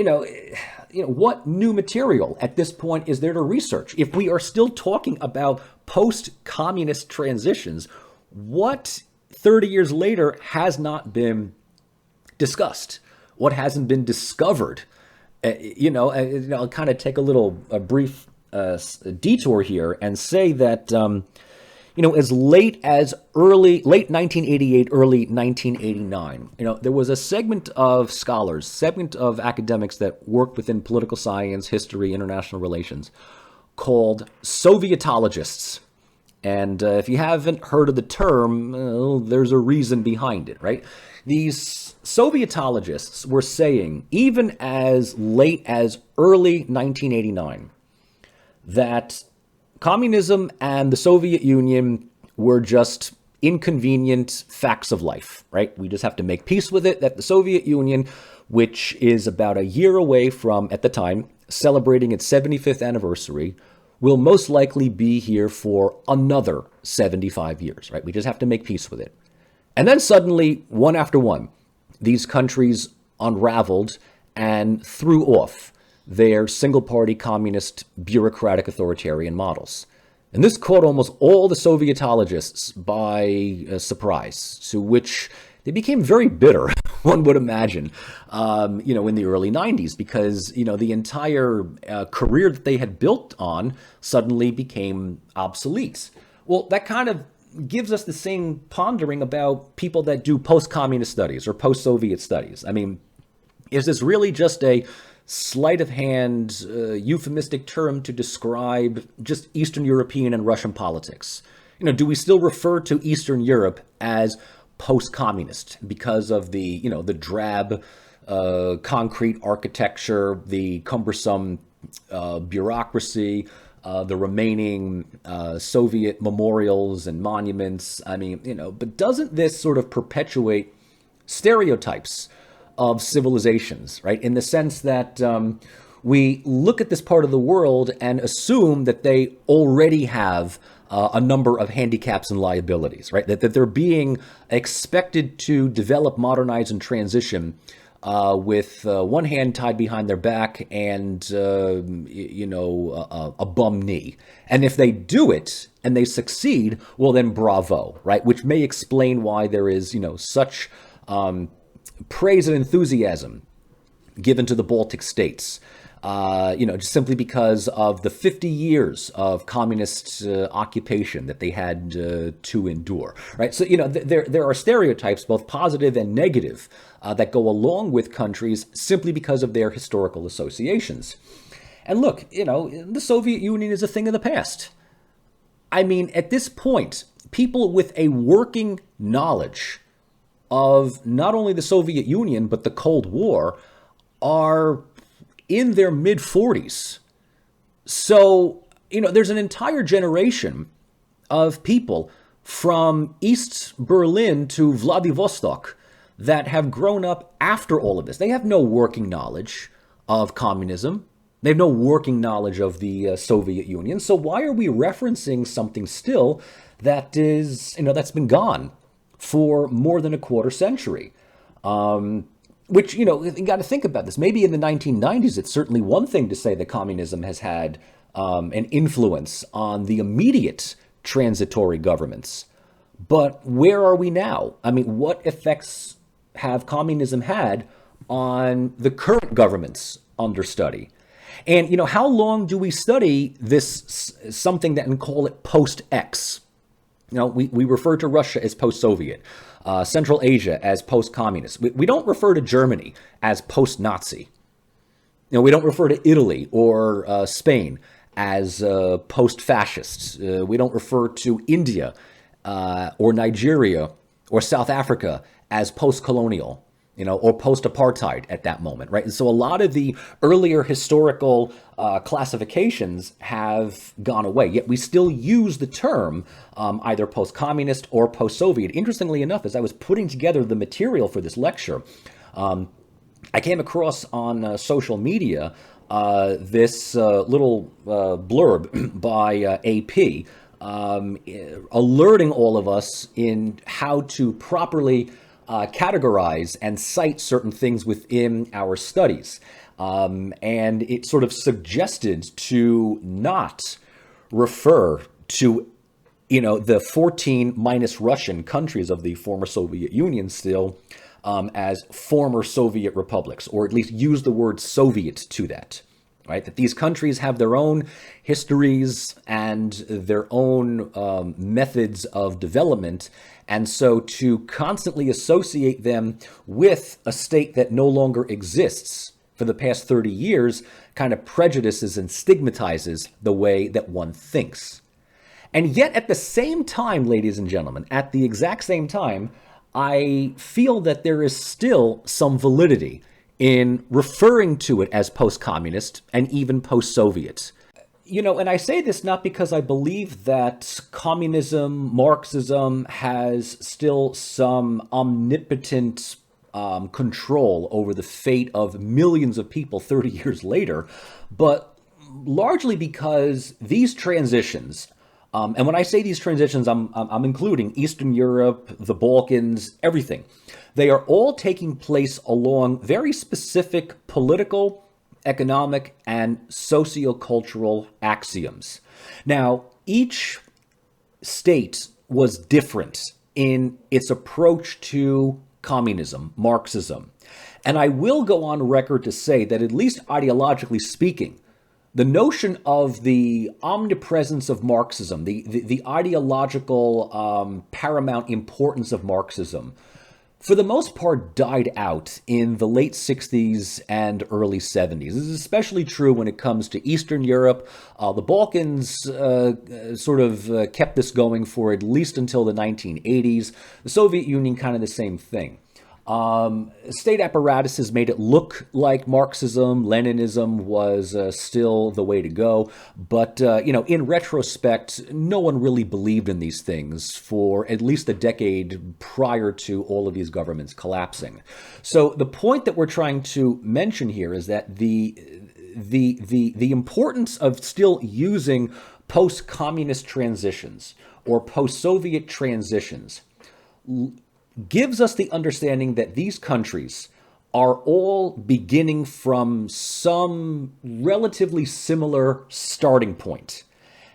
what new material at this point is there to research? If we are still talking about post-communist transitions, what 30 years later has not been discussed? What hasn't been discovered? I'll kind of take a brief detour here and say that, as late 1988, early 1989, there was a segment of scholars, segment of academics that worked within political science, history, international relations, called Sovietologists. And if you haven't heard of the term, there's a reason behind it, right? These Sovietologists were saying, even as late as early 1989, that communism and the Soviet Union were just inconvenient facts of life, right? We just have to make peace with it, that the Soviet Union, which is about a year away from, at the time, celebrating its 75th anniversary, will most likely be here for another 75 years, right? We just have to make peace with it. And then suddenly, one after one, these countries unraveled and threw off their single-party communist bureaucratic authoritarian models. And this caught almost all the Sovietologists by surprise, to which they became very bitter, one would imagine, in the early 90s, because, the entire career that they had built on suddenly became obsolete. Well, that kind of gives us the same pondering about people that do post-communist studies or post-Soviet studies. I mean, is this really just a sleight of hand, euphemistic term to describe just Eastern European and Russian politics? Do we still refer to Eastern Europe as post-communist because of the, the drab concrete architecture, the cumbersome bureaucracy, the remaining Soviet memorials and monuments? I mean, but doesn't this sort of perpetuate stereotypes of civilizations, right? In the sense that we look at this part of the world and assume that they already have a number of handicaps and liabilities, right? That they're being expected to develop, modernize, and transition with one hand tied behind their back and, a bum knee. And if they do it and they succeed, well, then bravo, right? Which may explain why there is, such praise and enthusiasm given to the Baltic states. Just simply because of the 50 years of communist occupation that they had to endure, right? So, there are stereotypes, both positive and negative, that go along with countries simply because of their historical associations. And look, the Soviet Union is a thing of the past. I mean, at this point, people with a working knowledge of not only the Soviet Union, but the Cold War are in their mid-40s. So, there's an entire generation of people from East Berlin to Vladivostok that have grown up after all of this. They have no working knowledge of communism. They have no working knowledge of the Soviet Union. So why are we referencing something still that is, that's been gone for more than a quarter century? Which, you got to think about this. Maybe in the 1990s, it's certainly one thing to say that communism has had an influence on the immediate transitory governments. But where are we now? I mean, what effects have communism had on the current government's understudy? And, how long do we study this, something that and call it post-X? We refer to Russia as post-Soviet, Central Asia as post-communist. We don't refer to Germany as post-Nazi. We don't refer to Italy or Spain as post-fascist. We don't refer to India or Nigeria or South Africa as post-colonial, or post-apartheid at that moment, right? And so a lot of the earlier historical classifications have gone away, yet we still use the term either post-communist or post-Soviet. Interestingly enough, as I was putting together the material for this lecture, I came across on social media this little blurb by AP alerting all of us in how to properly categorize and cite certain things within our studies. And it sort of suggested to not refer to, the 14 minus Russian countries of the former Soviet Union still as former Soviet republics, or at least use the word Soviet to that. Right, that these countries have their own histories and their own methods of development. And so to constantly associate them with a state that no longer exists for the past 30 years kind of prejudices and stigmatizes the way that one thinks. And yet at the same time, ladies and gentlemen, at the exact same time, I feel that there is still some validity in referring to it as post-communist and even post-Soviet. And I say this not because I believe that communism, Marxism has still some omnipotent control over the fate of millions of people 30 years later, but largely because these transitions, and when I say these transitions, I'm including Eastern Europe, the Balkans, everything. They are all taking place along very specific political, economic, and sociocultural axioms. Now, each state was different in its approach to communism, Marxism. And I will go on record to say that, at least ideologically speaking, the notion of the omnipresence of Marxism, the ideological paramount importance of Marxism, for the most part, died out in the late 60s and early 70s. This is especially true when it comes to Eastern Europe. The Balkans sort of kept this going for at least until the 1980s. The Soviet Union, kind of the same thing. State apparatuses made it look like Marxism, Leninism was still the way to go. But, in retrospect, no one really believed in these things for at least a decade prior to all of these governments collapsing. So the point that we're trying to mention here is that the importance of still using post-communist transitions or post-Soviet transitions gives us the understanding that these countries are all beginning from some relatively similar starting point.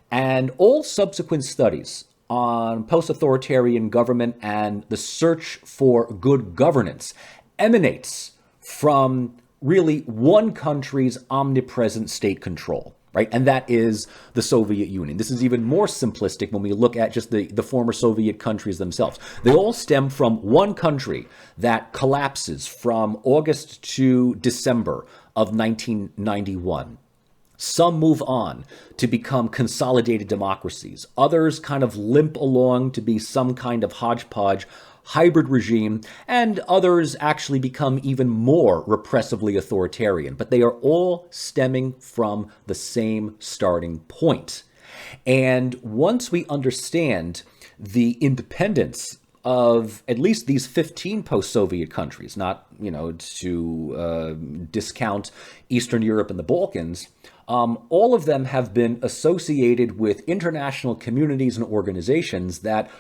And all subsequent studies on post-authoritarian government and the search for good governance emanates from really one country's omnipresent state control, right? And that is the Soviet Union. This is even more simplistic when we look at just the former Soviet countries themselves. They all stem from one country that collapses from August to December of 1991. Some move on to become consolidated democracies. Others kind of limp along to be some kind of hodgepodge hybrid regime, and others actually become even more repressively authoritarian. But they are all stemming from the same starting point. And once we understand the independence of at least these 15 post-Soviet countries, not, to discount Eastern Europe and the Balkans, all of them have been associated with international communities and organizations that,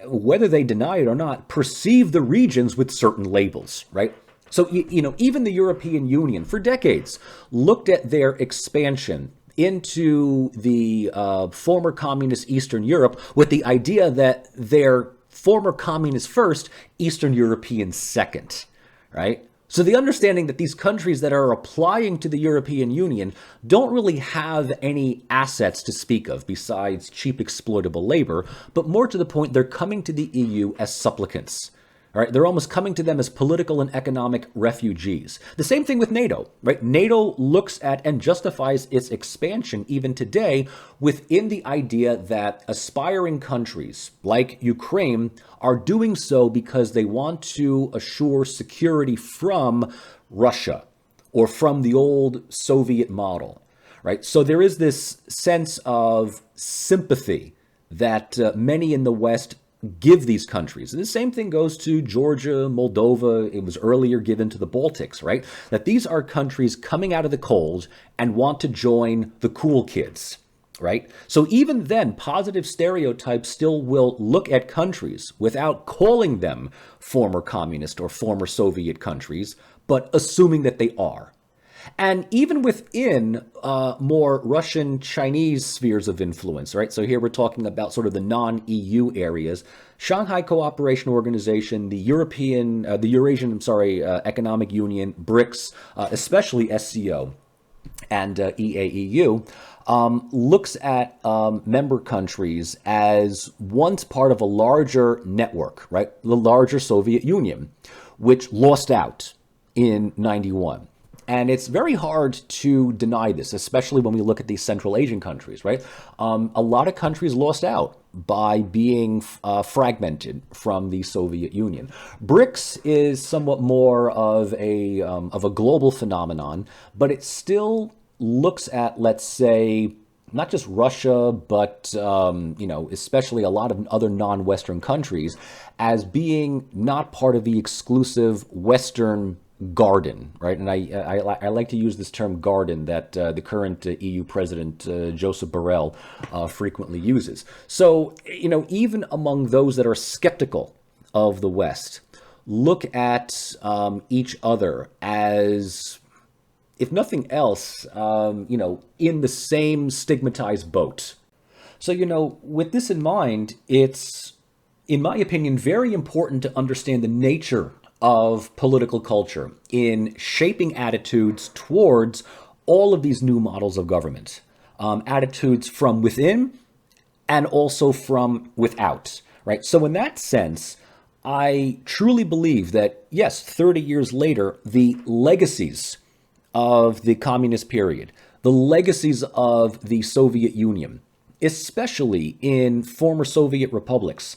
whether they deny it or not, perceive the regions with certain labels, right? So, even the European Union for decades looked at their expansion into the former communist Eastern Europe with the idea that they're former communist first, Eastern European second, right? So the understanding that these countries that are applying to the European Union don't really have any assets to speak of besides cheap exploitable labor, but more to the point, they're coming to the EU as supplicants. All right, they're almost coming to them as political and economic refugees. The same thing with NATO, right? NATO looks at and justifies its expansion even today within the idea that aspiring countries like Ukraine are doing so because they want to assure security from Russia or from the old Soviet model, right? So there is this sense of sympathy that many in the West give these countries. And the same thing goes to Georgia, Moldova. It was earlier given to the Baltics, right? That these are countries coming out of the cold and want to join the cool kids, right? So even then, positive stereotypes still will look at countries without calling them former communist or former Soviet countries, but assuming that they are. And even within more Russian Chinese spheres of influence, right? So here we're talking about sort of the non-EU areas. Shanghai Cooperation Organization, the Eurasian, Economic Union, BRICS, especially SCO and EAEU, looks at member countries as once part of a larger network, right? The larger Soviet Union, which lost out in 91. And it's very hard to deny this, especially when we look at these Central Asian countries, right? A lot of countries lost out by being fragmented from the Soviet Union. BRICS is somewhat more of a global phenomenon, but it still looks at, let's say, not just Russia, but especially a lot of other non-Western countries as being not part of the exclusive Western garden, right? And I like to use this term garden that the current EU president, Joseph Borrell, frequently uses. So, even among those that are skeptical of the West, look at each other as, if nothing else, in the same stigmatized boat. So, with this in mind, it's, in my opinion, very important to understand the nature of political culture in shaping attitudes towards all of these new models of government, attitudes from within and also from without, right? So in that sense, I truly believe that, yes, 30 years later, the legacies of the communist period, the legacies of the Soviet Union, especially in former Soviet republics,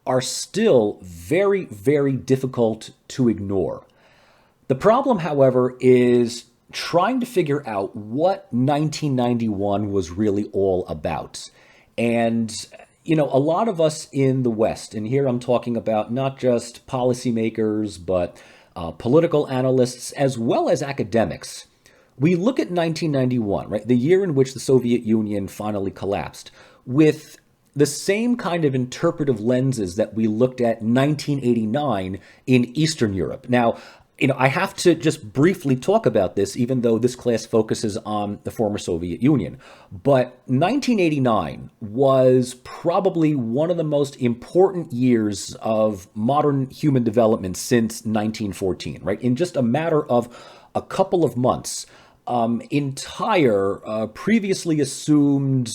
are still very, very difficult to ignore. The problem, however, is trying to figure out what 1991 was really all about. And, a lot of us in the West, and here I'm talking about not just policymakers, but political analysts, as well as academics, we look at 1991, right, the year in which the Soviet Union finally collapsed, with the same kind of interpretive lenses that we looked at 1989 in Eastern Europe. Now, I have to just briefly talk about this, even though this class focuses on the former Soviet Union. But 1989 was probably one of the most important years of modern human development since 1914, right? In just a matter of a couple of months, entire previously assumed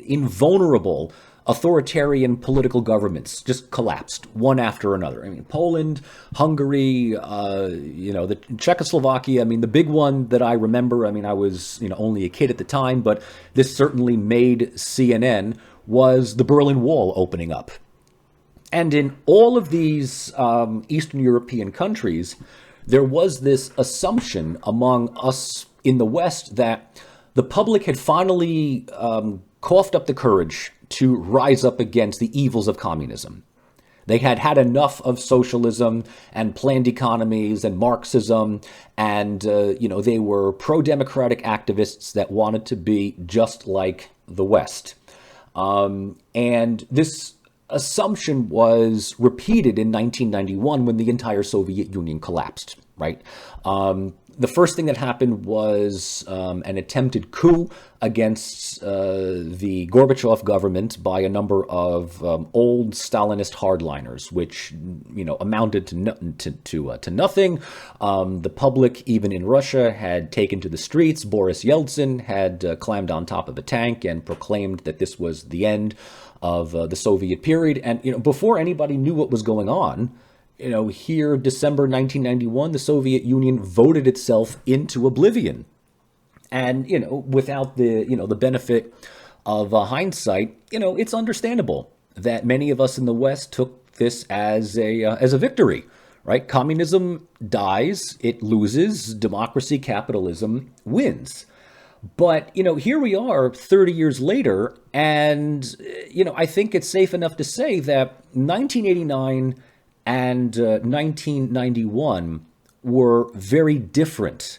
invulnerable authoritarian political governments just collapsed one after another. I mean, Poland, Hungary, the Czechoslovakia. I mean, the big one that I remember, I mean, I was, only a kid at the time, but this certainly made CNN, was the Berlin Wall opening up. And in all of these Eastern European countries, there was this assumption among us in the West that the public had finally coughed up the courage to rise up against the evils of communism. They had had enough of socialism and planned economies and Marxism, and they were pro-democratic activists that wanted to be just like the West. And this assumption was repeated in 1991 when the entire Soviet Union collapsed, right? The first thing that happened was an attempted coup against the Gorbachev government by a number of old Stalinist hardliners, which amounted to nothing. The public, even in Russia, had taken to the streets. Boris Yeltsin had climbed on top of a tank and proclaimed that this was the end of the Soviet period. And before anybody knew what was going on, here, December 1991, the Soviet Union voted itself into oblivion. And, without the benefit of hindsight, it's understandable that many of us in the West took this as a victory, right? Communism dies, it loses, democracy, capitalism wins. But, here we are 30 years later, and, I think it's safe enough to say that 1989 and 1991 were very different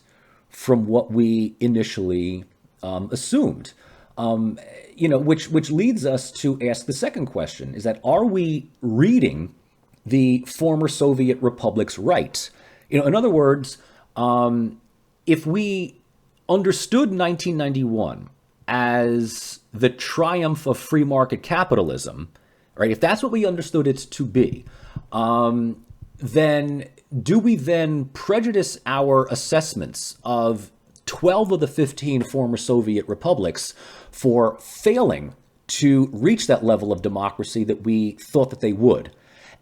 from what we initially assumed. Which leads us to ask the second question, is that are we reading the former Soviet republics right? In other words, if we understood 1991 as the triumph of free market capitalism, right? If that's what we understood it to be, then do we then prejudice our assessments of 12 of the 15 former Soviet republics for failing to reach that level of democracy that we thought that they would?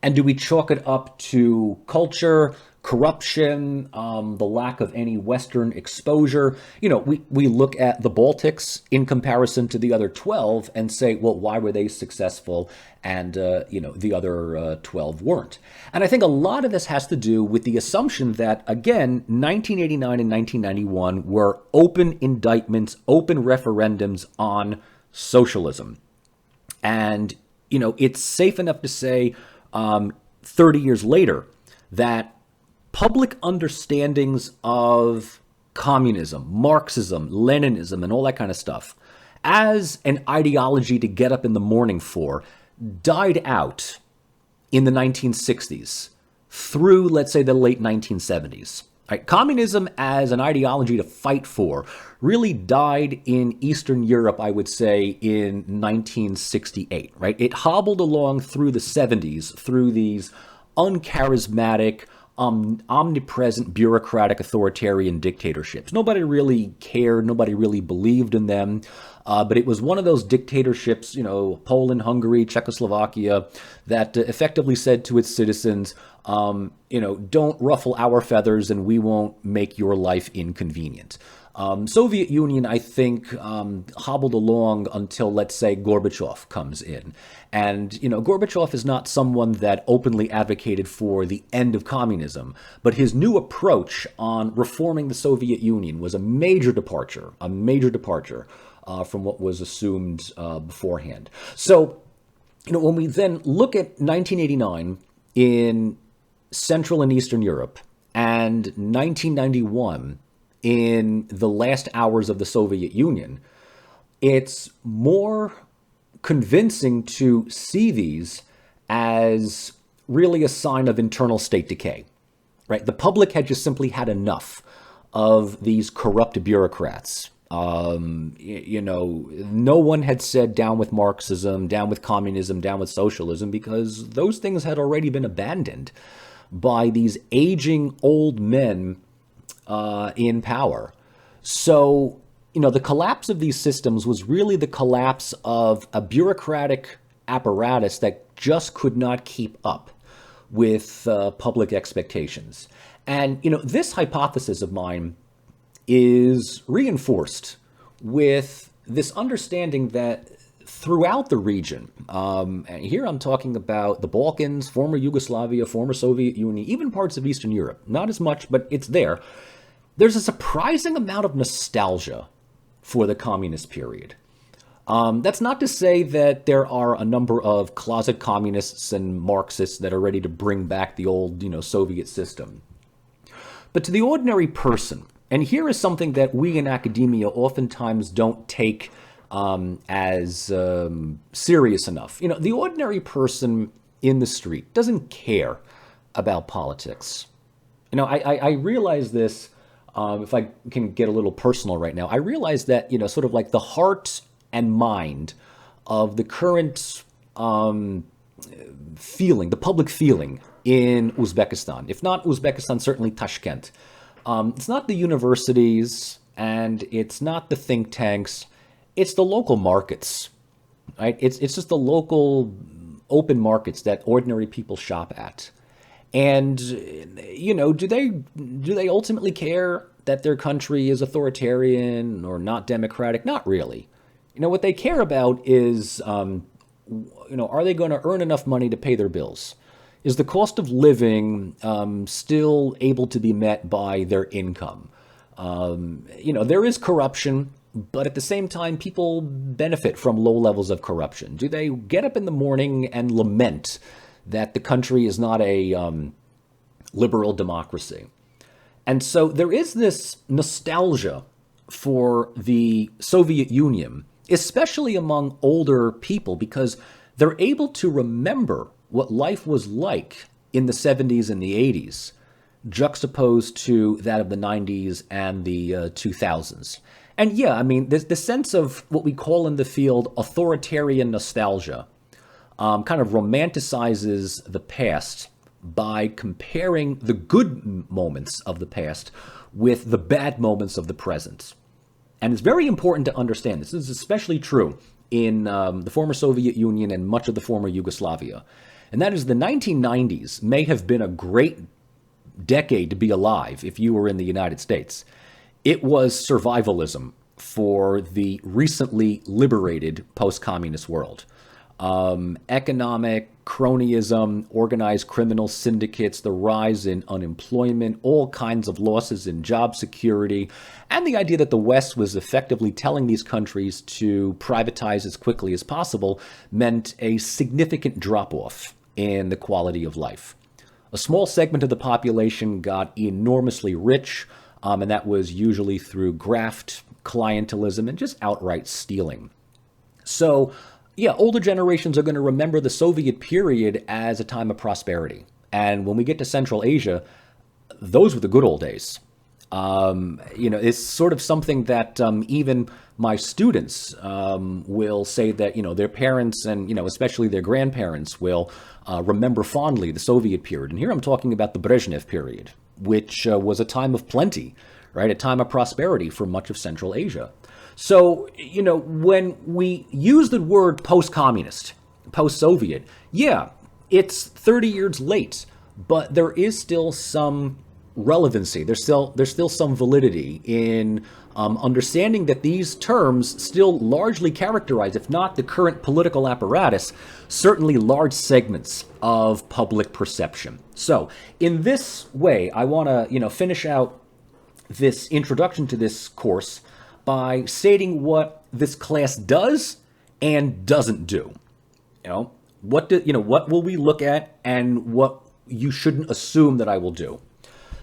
And do we chalk it up to culture, corruption, the lack of any Western exposure? We look at the Baltics in comparison to the other 12 and say, well, why were they successful and, the other 12 weren't? And I think a lot of this has to do with the assumption that, again, 1989 and 1991 were open indictments, open referendums on socialism. And, it's safe enough to say 30 years later that public understandings of communism, Marxism, Leninism, and all that kind of stuff as an ideology to get up in the morning for died out in the 1960s through, let's say, the late 1970s. Right? Communism as an ideology to fight for really died in Eastern Europe, I would say, in 1968. Right? It hobbled along through the 70s, through these uncharismatic, omnipresent bureaucratic authoritarian dictatorships. Nobody really cared. Nobody really believed in them. But it was one of those dictatorships, Poland, Hungary, Czechoslovakia, that effectively said to its citizens, don't ruffle our feathers and we won't make your life inconvenient. Soviet Union, I think, hobbled along until, let's say, Gorbachev comes in. And, Gorbachev is not someone that openly advocated for the end of communism, but his new approach on reforming the Soviet Union was a major departure from what was assumed beforehand. So, when we then look at 1989 in Central and Eastern Europe and 1991 in the last hours of the Soviet Union, it's more convincing to see these as really a sign of internal state decay. right? The public had just simply had enough of these corrupt bureaucrats. No one had said down with Marxism, down with communism, down with socialism, because those things had already been abandoned by these aging old men in power. So, the collapse of these systems was really the collapse of a bureaucratic apparatus that just could not keep up with public expectations. And, this hypothesis of mine is reinforced with this understanding that throughout the region, and here I'm talking about the Balkans, former Yugoslavia, former Soviet Union, even parts of Eastern Europe, not as much, but it's there. There's a surprising amount of nostalgia for the communist period. That's not to say that there are a number of closet communists and Marxists that are ready to bring back the old, Soviet system. But to the ordinary person, and here is something that we in academia oftentimes don't take as serious enough. The ordinary person in the street doesn't care about politics. I realize this, if I can get a little personal right now, I realize that, sort of like the heart and mind of the current feeling, the public feeling in Uzbekistan, if not Uzbekistan, certainly Tashkent. It's not the universities and it's not the think tanks. It's the local markets, right? It's just the local open markets that ordinary people shop at. And, do they ultimately care that their country is authoritarian or not democratic? Not really. What they care about is, are they going to earn enough money to pay their bills? Is the cost of living still able to be met by their income? There is corruption, but at the same time, people benefit from low levels of corruption. Do they get up in the morning and lament that the country is not a liberal democracy? And so there is this nostalgia for the Soviet Union, especially among older people, because they're able to remember what life was like in the 70s and the 80s, juxtaposed to that of the 90s and the 2000s. And yeah, the sense of what we call in the field authoritarian nostalgia kind of romanticizes the past by comparing the good moments of the past with the bad moments of the present. And it's very important to understand this. This is especially true in the former Soviet Union and much of the former Yugoslavia. And that is the 1990s may have been a great decade to be alive if you were in the United States. It was survivalism for the recently liberated post-communist world. Economic cronyism, organized criminal syndicates, the rise in unemployment, all kinds of losses in job security, and the idea that the West was effectively telling these countries to privatize as quickly as possible meant a significant drop-off in the quality of life. A small segment of the population got enormously rich, and that was usually through graft, clientelism, and just outright stealing. So, yeah, older generations are going to remember the Soviet period as a time of prosperity. And when we get to Central Asia, those were the good old days. It's sort of something that even my students will say that, their parents and, especially their grandparents will remember fondly the Soviet period. And here I'm talking about the Brezhnev period, which was a time of plenty, right? A time of prosperity for much of Central Asia. So, when we use the word post-communist, post-Soviet, yeah, it's 30 years late, but there is still some relevancy. There's still some validity in understanding that these terms still largely characterize, if not the current political apparatus, certainly large segments of public perception. So, in this way, I want to, finish out this introduction to this course by stating what this class does and doesn't do. What will we look at and what you shouldn't assume that I will do.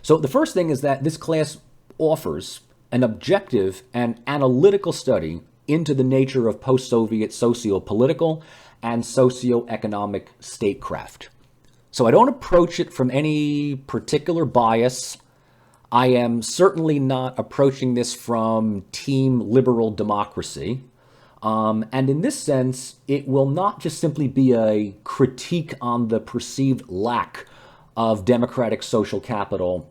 So the first thing is that this class offers an objective and analytical study into the nature of post-Soviet socio-political and socio-economic statecraft. So I don't approach it from any particular bias. I am certainly not approaching this from Team Liberal Democracy. And in this sense, it will not just simply be a critique on the perceived lack of democratic social capital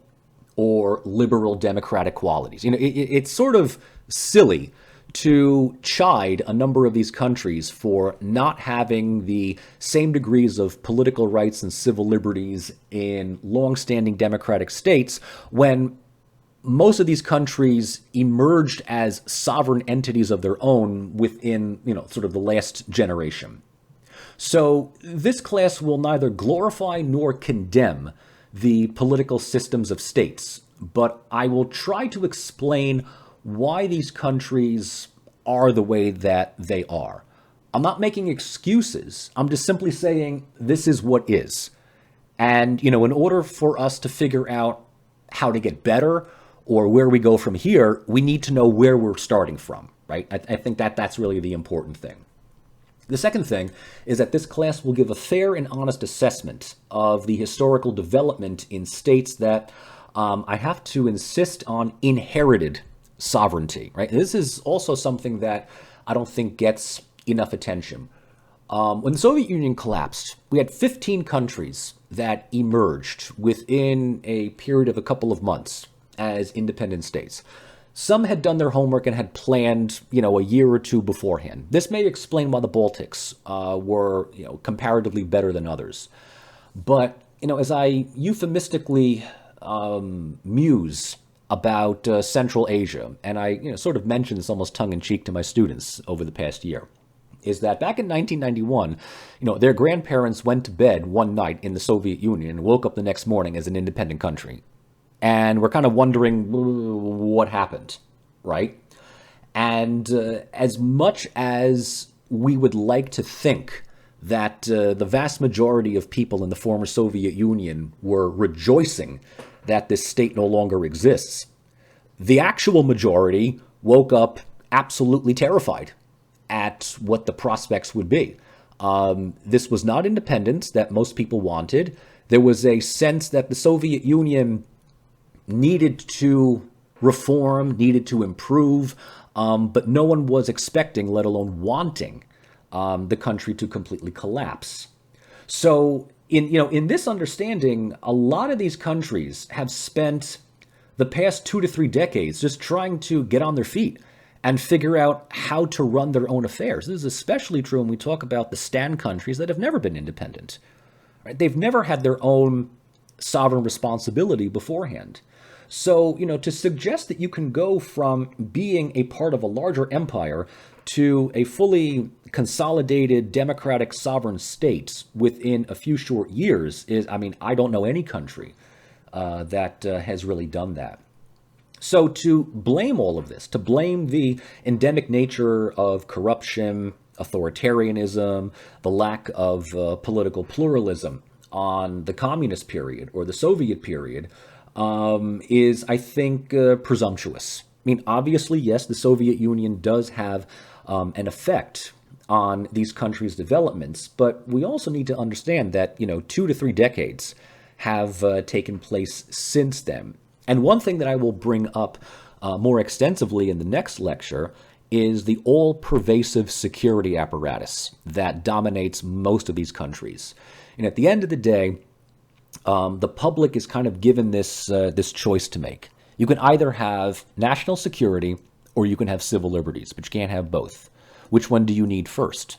or liberal democratic qualities. It's sort of silly to chide a number of these countries for not having the same degrees of political rights and civil liberties in long-standing democratic states when most of these countries emerged as sovereign entities of their own within, sort of the last generation. So this class will neither glorify nor condemn the political systems of states, but I will try to explain why these countries are the way that they are. I'm not making excuses. I'm just simply saying this is what is. And, in order for us to figure out how to get better or where we go from here, we need to know where we're starting from, right? I think that's really the important thing. The second thing is that this class will give a fair and honest assessment of the historical development in states that I have to insist on inherited sovereignty, right? This is also something that I don't think gets enough attention. When the Soviet Union collapsed, we had 15 countries that emerged within a period of a couple of months as independent states. Some had done their homework and had planned, a year or two beforehand. This may explain why the Baltics were, comparatively better than others. But, as I euphemistically muse about Central Asia, and I sort of mentioned this almost tongue-in-cheek to my students over the past year, is that back in 1991, their grandparents went to bed one night in the Soviet Union and woke up the next morning as an independent country. And we're kind of wondering what happened, right? And as much as we would like to think that the vast majority of people in the former Soviet Union were rejoicing that this state no longer exists, the actual majority woke up absolutely terrified at what the prospects would be. This was not independence that most people wanted. There was a sense that the Soviet Union needed to reform, needed to improve, but no one was expecting, let alone wanting, the country to completely collapse. So in this understanding, a lot of these countries have spent the past 2 to 3 decades just trying to get on their feet and figure out how to run their own affairs. This is especially true when we talk about the Stan countries that have never been independent. Right? They've never had their own sovereign responsibility beforehand. So, to suggest that you can go from being a part of a larger empire to a fully consolidated democratic sovereign state within a few short years is, I don't know any country that has really done that. So to blame all of this, to blame the endemic nature of corruption, authoritarianism, the lack of political pluralism on the communist period or the Soviet period is, I think, presumptuous. Obviously, yes, the Soviet Union does have an effect on these countries' developments, but we also need to understand that, 2 to 3 decades have taken place since then. And one thing that I will bring up more extensively in the next lecture is the all-pervasive security apparatus that dominates most of these countries. And at the end of the day, the public is kind of given this choice to make. You can either have national security or you can have civil liberties, but you can't have both. Which one do you need first?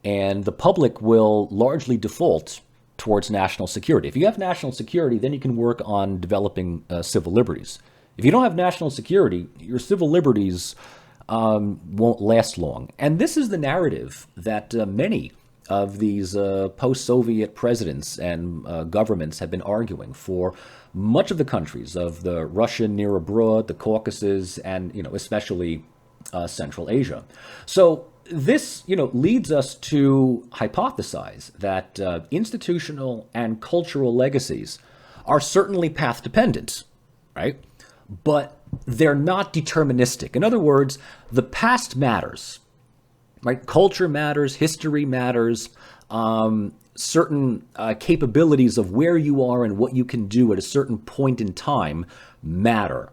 And the public will largely default towards national security. If you have national security, then you can work on developing civil liberties. If you don't have national security, your civil liberties won't last long. And this is the narrative that many of these post-Soviet presidents and governments have been arguing for much of the countries of the Russian near abroad, the Caucasus, and especially Central Asia. So this leads us to hypothesize that institutional and cultural legacies are certainly path dependent, right? But they're not deterministic. In other words, the past matters. Right? Culture matters, history matters. certain capabilities of where you are and what you can do at a certain point in time matter.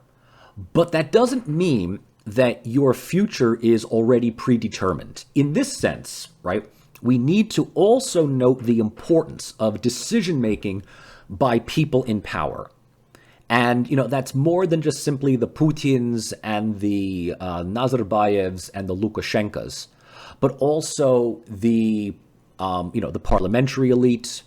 But that doesn't mean that your future is already predetermined. In this sense, right, we need to also note the importance of decision making by people in power. And, that's more than just simply the Putins and the Nazarbayevs and the Lukashenkas, but also the parliamentary elite,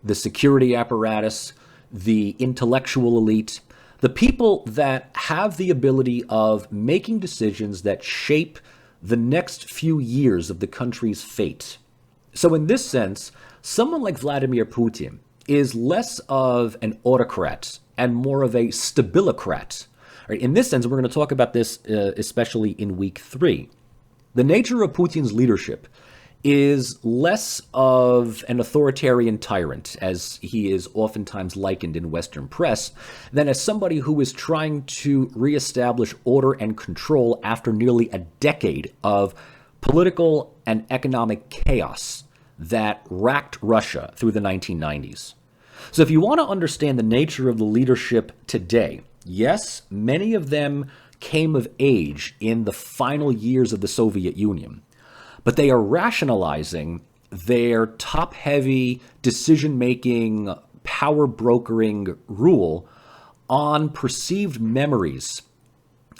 the security apparatus, the intellectual elite, the people that have the ability of making decisions that shape the next few years of the country's fate. So in this sense, someone like Vladimir Putin is less of an autocrat and more of a stabilicrat. Right? In this sense, we're going to talk about this especially in week 3. The nature of Putin's leadership is less of an authoritarian tyrant, as he is oftentimes likened in Western press, than as somebody who is trying to reestablish order and control after nearly a decade of political and economic chaos that racked Russia through the 1990s. So if you want to understand the nature of the leadership today, yes, many of them came of age in the final years of the Soviet Union, but they are rationalizing their top-heavy, decision-making, power-brokering rule on perceived memories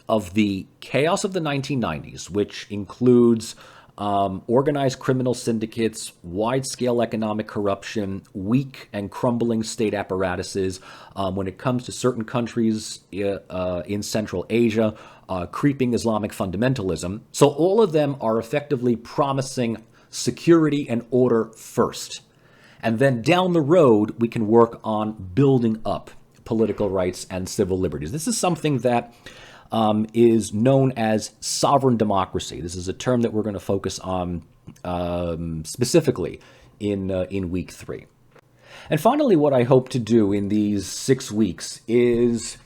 of the chaos of the 1990s, which includes organized criminal syndicates, wide-scale economic corruption, weak and crumbling state apparatuses. When it comes to certain countries in Central Asia, creeping Islamic fundamentalism. So all of them are effectively promising security and order first. And then down the road, we can work on building up political rights and civil liberties. This is something that is known as sovereign democracy. This is a term that we're going to focus on specifically in week 3. And finally, what I hope to do in these 6 weeks is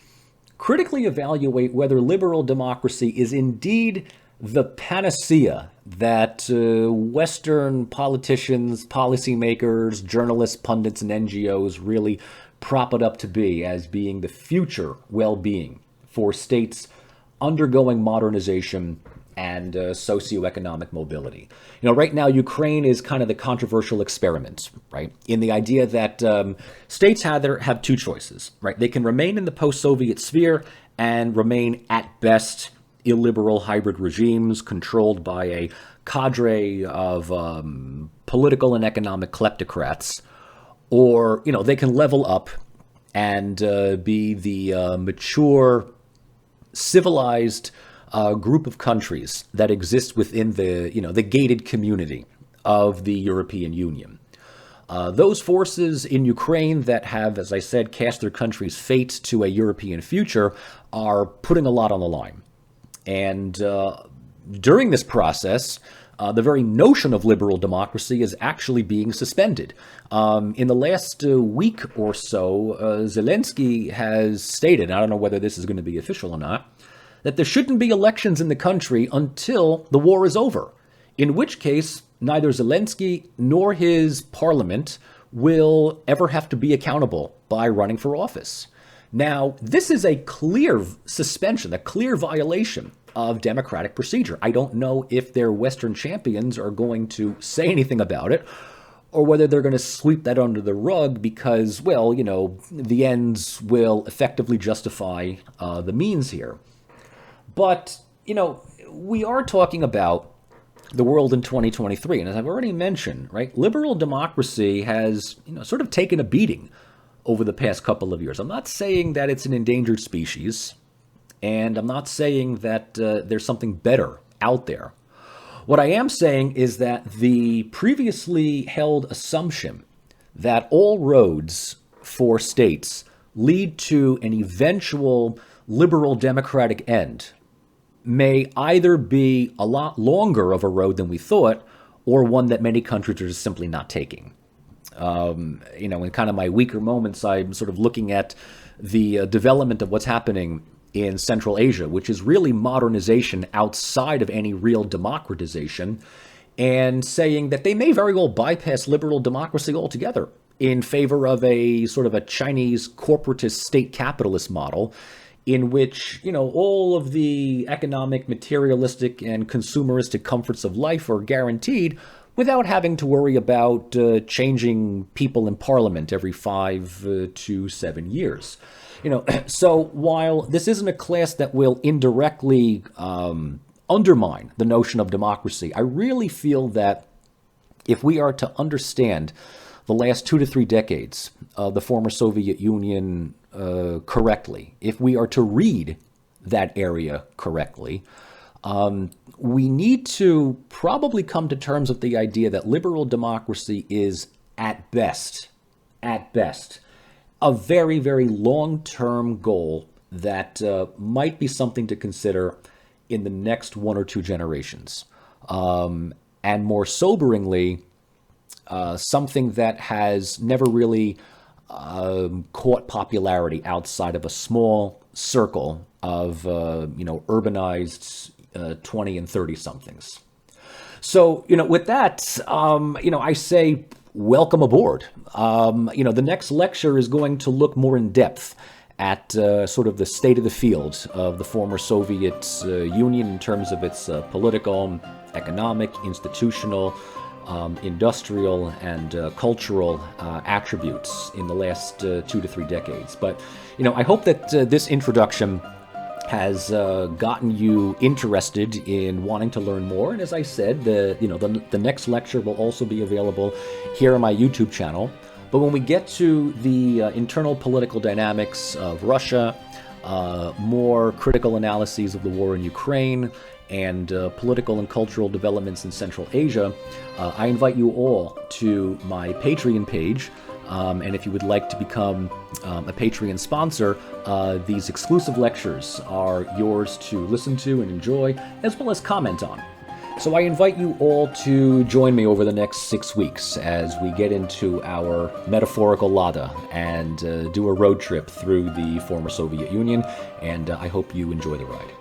critically evaluate whether liberal democracy is indeed the panacea that Western politicians, policymakers, journalists, pundits, and NGOs really prop it up to be as being the future well-being for states undergoing modernization and socioeconomic mobility. Right now, Ukraine is kind of the controversial experiment, right? In the idea that states have 2 choices, right? They can remain in the post-Soviet sphere and remain, at best, illiberal hybrid regimes controlled by a cadre of political and economic kleptocrats, or, they can level up and be the mature, civilized group of countries that exist within the gated community of the European Union. Those forces in Ukraine that have, as I said, cast their country's fate to a European future are putting a lot on the line. And during this process, the very notion of liberal democracy is actually being suspended. In the last week or so, Zelensky has stated, and I don't know whether this is going to be official or not, that there shouldn't be elections in the country until the war is over, in which case neither Zelensky nor his parliament will ever have to be accountable by running for office. Now, this is a clear suspension, a clear violation of democratic procedure. I don't know if their Western champions are going to say anything about it, or whether they're going to sweep that under the rug because, well, the ends will effectively justify the means here. But, we are talking about the world in 2023. And as I've already mentioned, right, liberal democracy has, sort of taken a beating over the past couple of years. I'm not saying that it's an endangered species, and I'm not saying that there's something better out there. What I am saying is that the previously held assumption that all roads for states lead to an eventual liberal democratic end may either be a lot longer of a road than we thought, or one that many countries are just simply not taking. In kind of my weaker moments, I'm sort of looking at the development of what's happening in Central Asia, which is really modernization outside of any real democratization, and saying that they may very well bypass liberal democracy altogether in favor of a sort of a Chinese corporatist state capitalist model in which, all of the economic, materialistic, and consumeristic comforts of life are guaranteed without having to worry about changing people in parliament every 5 to 7 years. So while this isn't a class that will indirectly undermine the notion of democracy, I really feel that if we are to understand the last 2 to 3 decades of the former Soviet Union correctly, if we are to read that area correctly, we need to probably come to terms with the idea that liberal democracy is at best, a very, very long-term goal that might be something to consider in the next 1 or 2 generations. And more soberingly, something that has never really caught popularity outside of a small circle of, urbanized 20 and 30 somethings. So, with that, I say welcome aboard. The next lecture is going to look more in depth at sort of the state of the field of the former Soviet Union in terms of its political, economic, institutional, industrial, and cultural attributes in the last 2 to 3 decades. But, I hope that this introduction has gotten you interested in wanting to learn more. And as I said, the next lecture will also be available here on my YouTube channel. But when we get to the internal political dynamics of Russia, more critical analyses of the war in Ukraine, and political and cultural developments in Central Asia, I invite you all to my Patreon page. And if you would like to become a Patreon sponsor, these exclusive lectures are yours to listen to and enjoy, as well as comment on. So I invite you all to join me over the next 6 weeks as we get into our metaphorical Lada and do a road trip through the former Soviet Union, and I hope you enjoy the ride.